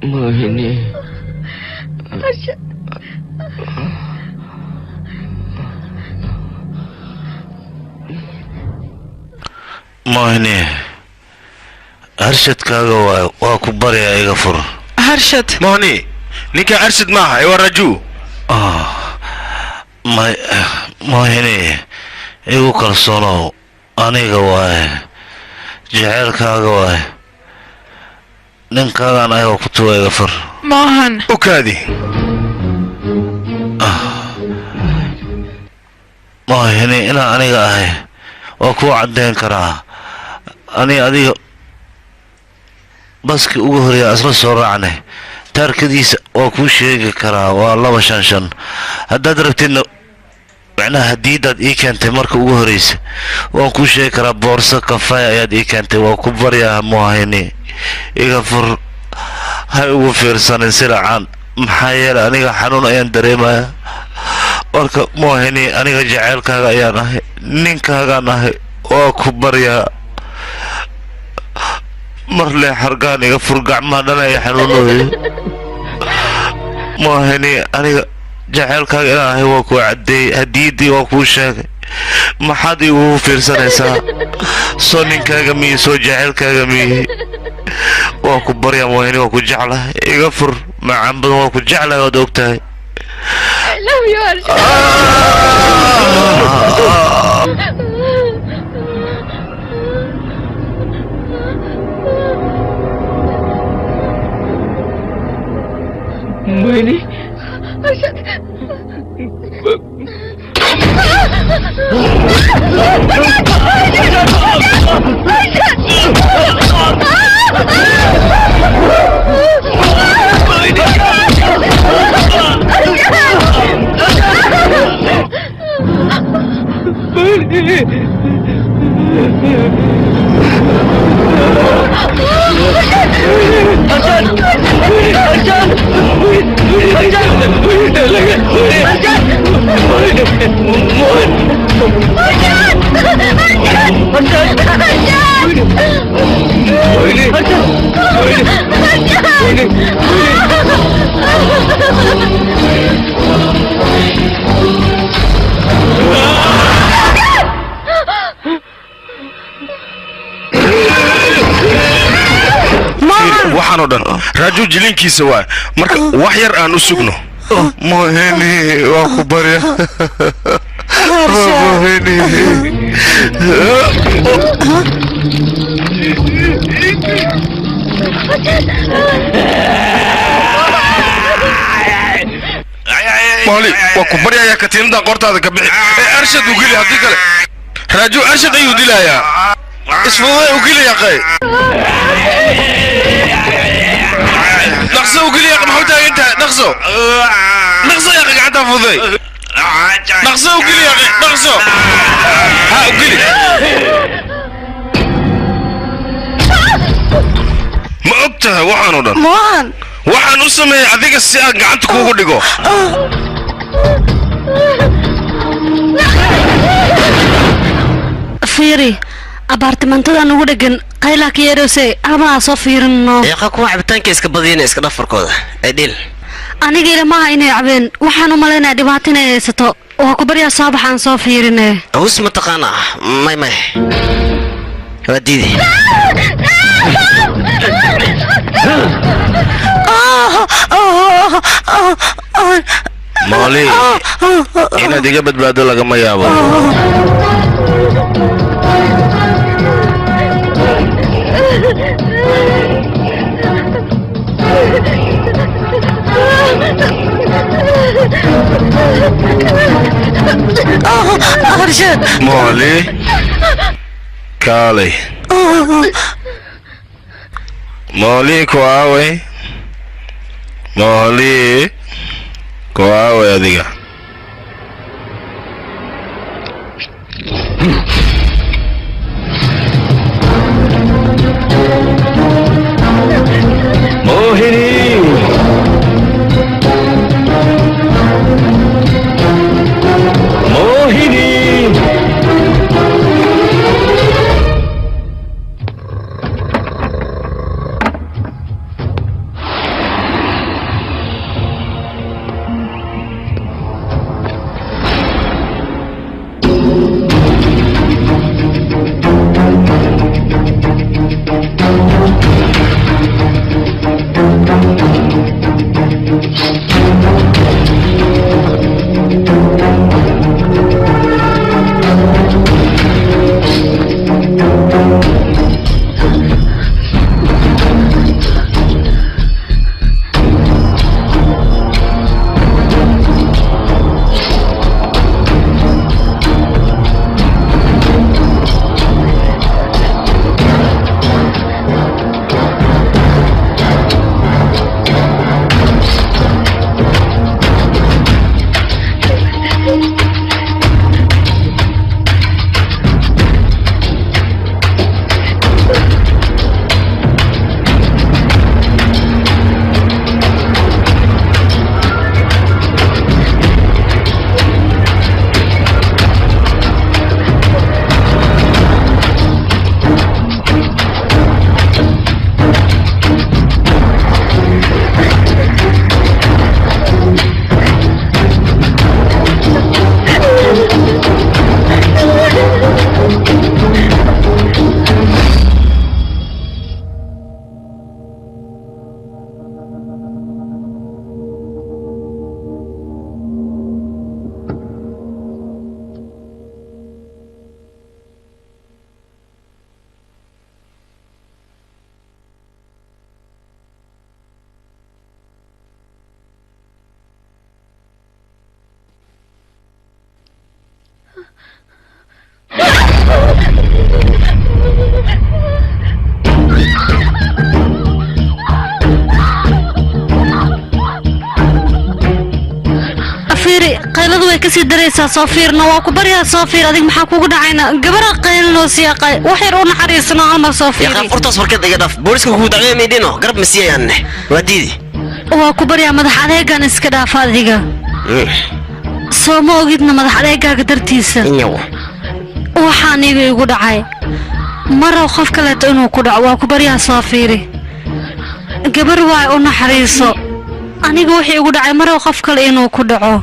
موهني موهني هرشد كاغا وكبري ايغا فر هرشد موهني نيكا هرشد معها ايوا رجو ما موهني ايغو كالصونو انيغا واي جعل كاغا واي ninkaagaan ayagoo ku tuwayga far maahan ukaadi maahini inaa aniga ahay waa kuu caddayn karaa adiga baskii ugu horeeya isla soo raacnay taarkadiisa waa kuu sheegi karaa waa 255 haddaad rabtidna macnaha hadiidaad ii keentay marka ugu horeysa waan kuu sheegi karaa boorso kafay ayaad ii keentay waa ku baryaa maahini iga fur hay ugu fiirsanin silacaan maxaa yeelay aniga xanuun ayaan dareemayaa marka moohini aniga jaceylkaaga ayaan ahay ninkaagaan ahay waa ku baryaa mar lee xargaan iga fur gacmaha dhanaya xanuunooyo moohini aniga jaceylkaaga inaan ahay waa kuu caddeeyey hadiidii waa kuu sheegay maxaad igu fiirsanaysaa soo ninkaaga miyi soo jaceylkaaga miyi waa ku baryaa moohini waa ku jeclahay iga fur macaan badan waa ku jeclahay waad ogtahay مويني waxaan oo dhan raaju jilinkiisa waa marka wax yar aan u sugno mohini waa ku barya mohini مالي وكبريا يا كتير دا قرط هذا كبير أرشد وقولي هذيك راجو أرشد أيو دي لا يا اسمه وقولي يا أخي نقصه وقولي يا أخي محوتها أنت نقصه يا أخي قاعد أفضي نقصه وقولي يا أخي نقصه ها وقولي ما أبتها وحن ولا waxaan u sameeyay adiga si aan gacanta kuugu dhigo fiiri abaartimantada ugu dhagan qayla ka yeerose ama soo fiirino yaqa ku cabitaanka iska badiyeen iska dhafarkooda ay dhil aniga ilmaha inay cabeen waxaan u maleynaa dhibaato inay haysato waa ku baryaa saabaxaan soo fiirinay awis ma taqaana may wadiidi مالي إنا ديجا بدبادو لغا ما يابو أرشد مالي كالي مالي كواوي مالي كواوي يا ديجا موهني موهني qayladu way ka sii dareysaa soo fiirna waa ku baryaa soo fiir adig maxaa kugu dhacayna gabadha qaylnoo siyaaqay wax yar u naxariisno ama soo fiir yaqa furtaas warkad iga dhaf booliska kugu dacweemay dhino garab ma siiyaanne waa diidi waa ku baryaa madax adeegan iska dhaaf adiga soo ma ogidna madax adeegaaga dartiisa waxaan iga igu dhacay mara qof kaleeto inuu ku dhaco waa ku baryaa soo fiiri gabar waa u naxariiso aniga wixii igu dhacay mara qof kale inuu ku dhaco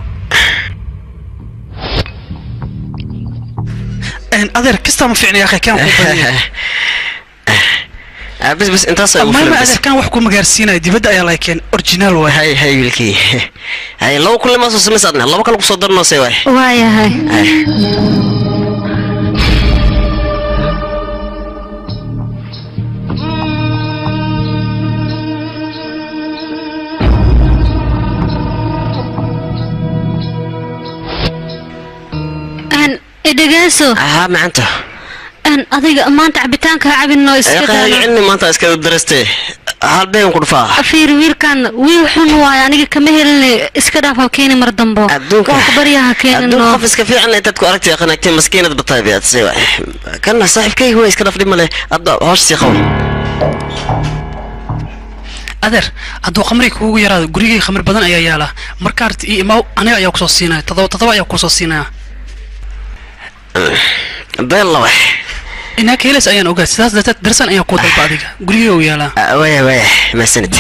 adeer kasta ma fiicna yaa khaan ku بس انت اصلا ما اذا كان wax ku magaarsiinay dibadda ayaa laakeen original way hay wilki hay law kulli ma soo sameysana laba kale ku soo darno say way waayahay dhageyso maanta adiga maanta cabitaanka cabinno iska daayay maanta iska darastay hal been ku dhufaa fiir wiilkan wiil xun waay aniga kama helin iska dhaaf halkeena mar dambo waa ku bariyaha keenno qof iska fiican inta ku aragtay qanaagtay maskiinad bataabiyaad say way kana saaxiibkay huwa iska dhaaf dhimale hadda hoosh si qaw adeer hadduu khamri kuugu yaraado gurigay khamri badan ayaa yaala markaart ii imaw aniga ayaa ku soo siinaya todoba ayaa ku soo siinaya bella way إنك هيلس أيان أوجد ساس درسان أيان قوة البعضية قريه ويالا ويا ما سنت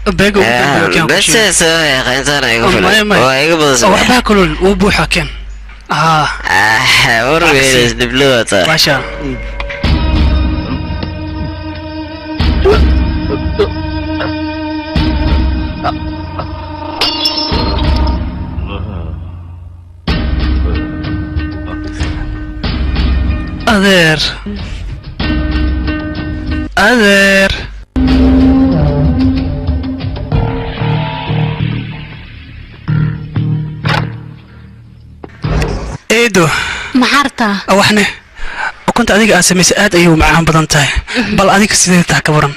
بيجو بس يا غيرنا يقول وحبها كلون وبوحة كان وربي دبلوة ما شاء أذير إيدو محارتا أوحنا وكنت أديك أسميس آد أيوه معاهم بدنتاي بل أديك سيدتها كبرن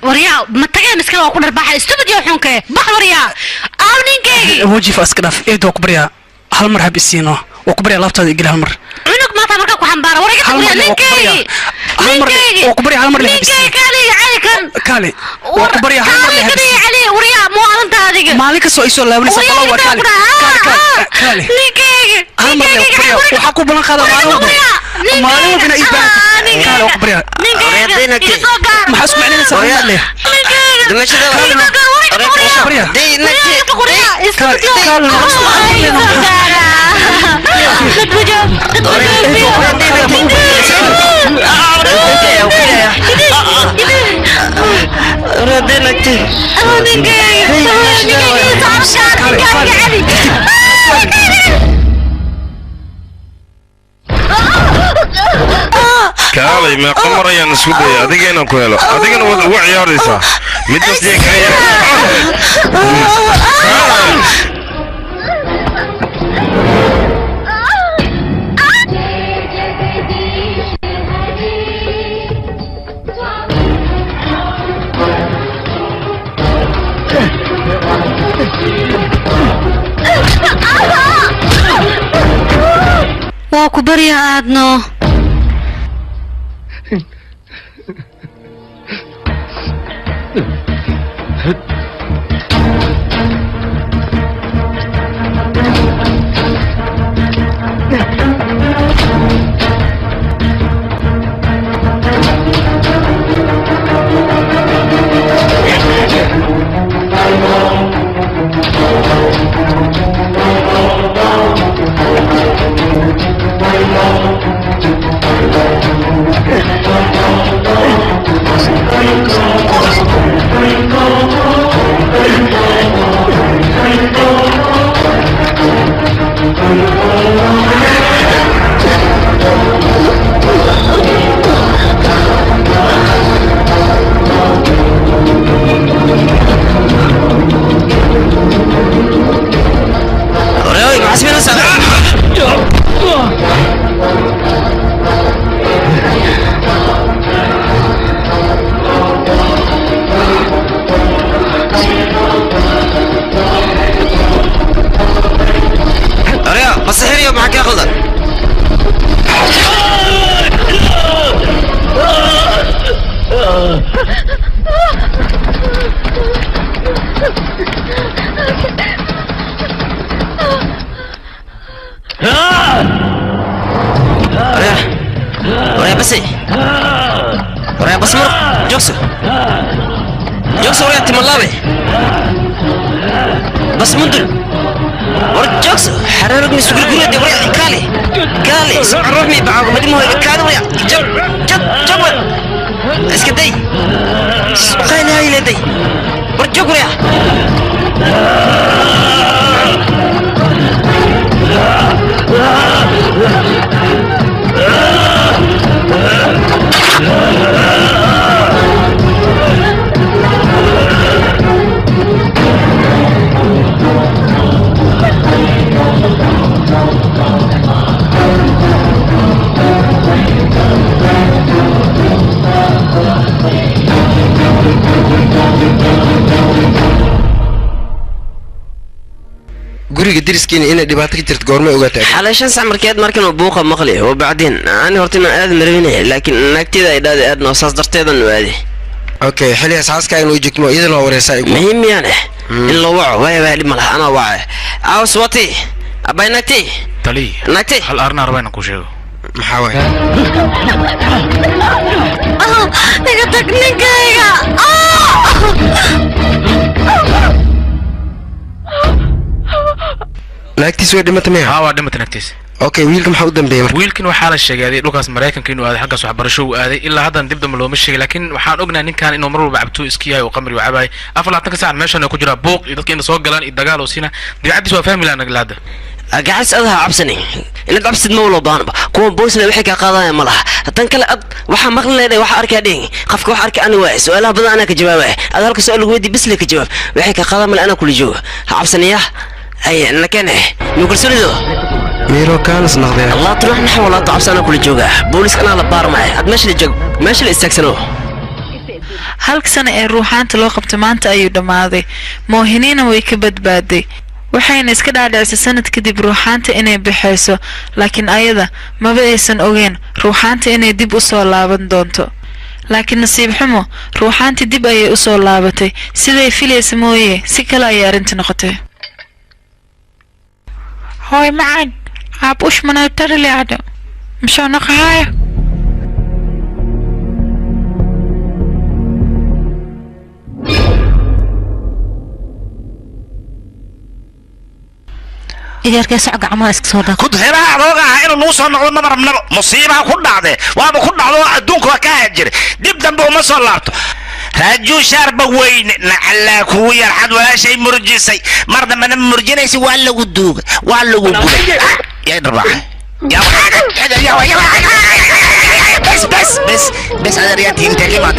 وريا ما تجي مسكين وأكون رباح استبدي وحنك بح وريا أونين كي وجي فاسكناف إيدو كبريا هل مرحب السينو وكبريا لابتاد يقول هالمر عنك ما تمرك وحنبارة وريا كبريا نينكي وكبريا هالمر اللي نينكي كالي عليك كالي وكبريا هالمر اللي كالي علي وريا مو أنت هذيك مالك سو يسول لا ولسه طلعوا كالي كالي نينكي هالمر اللي وكبريا وحكوا بلان خذ مالو بنا إيبان كالي وكبريا ما حسوا معنا نسوي ليه دمشق وكبريا دي نتي كالي كالي ما قمر يا نسودي أدينا كويلو أدينا وعي ياريسا مدرس ديك واكو بريا عادنا جوكس وريا تملابي بس مندل ورد جوكس حرارك من سوق القرية دي وريا كالي روحني بعض ما دي مو كالي وريا جب اسكتي قايل هاي لدي ورد جوك وريا guriga diriskiina inay dhibaato ka jirto goorma ogaatay xalay 5 sac markeed markan uu buuqa maqli oo bacdin aan hortina aad marwinay laakiin naagtida ay dhaade aad noo saas darteedan waadi okay xilli asaaska inuu jigmo iyadana wareysay muhiim yaane in loo waco way malaha ana wacay aws wati abay naagti tali naagti hal arna rabayna ku sheego maxaa way niga tagninkayga naagtiis way dhimatay miya waa dhimatay naagtiis okay wiilka maxaa u dambeeyay marka wiilkan waxaa la sheegay dhulkaas Mareykanka inuu aaday xaggaas waxbarasho uu aaday ilaa hadda dib dambe looma sheegay laakiin waxaan ognahay ninkan inuu mar walba cabto iska yahay oo qamri cabay 24 saac meeshan ku jira buuq iyo dadka inay soo galaan iyo dagaal oo siina dibacdiis waa fahmi laana galaada agaas adaha cabsani inaad cabsid ma wala baanba kuwa boosna waxay ka qaadayaan malaha tan kale ad waxa maqli leeday waxa arkay dhing qofka waxa arkay ani waa su'aalaha badan ana ka jawaabay ad halka su'aal ugu weydi bisle ka jawaab waxay ka qaadaan mal ana kula jooga ha cabsaniya ay nakane nukursulido ميرو كان صنعدي الله تروح نحو ولا تعبسنا كل جوجا بوليس أنا لبار معي أد ماشي الجو ماشي الاستكسنو halka sana ee ruuxaanta loo qabto maanta ayuu dhamaaday moohiniina way ka badbaaday waxayna iska dhaadhicisay sanad kadib ruuxaanta inay bixayso laakiin ayada maba aysan ogeen ruuxaanta inay dib u soo laaban doonto laakiin nasiib xumo ruuxaantii dib ayay u soo laabatay siday filaysa mooyee si kale ayay arrinta noqotay hooy macaan عابوش من التر اللي عدا مشان نقهاية إذا ركز عق عماسك صودا كنت هنا روقة إنه نوصل نقول نمر من مصيبة كل عده وأنا كل عده أدونك وكاجر دب دم بو مصلارته راجو شارب وين نعلا كوير حد ولا شيء مرجسي مرضى من مرجنيسي ولا قدوق ولا قدوق يا دربح يا بس هذا رياتي انت كما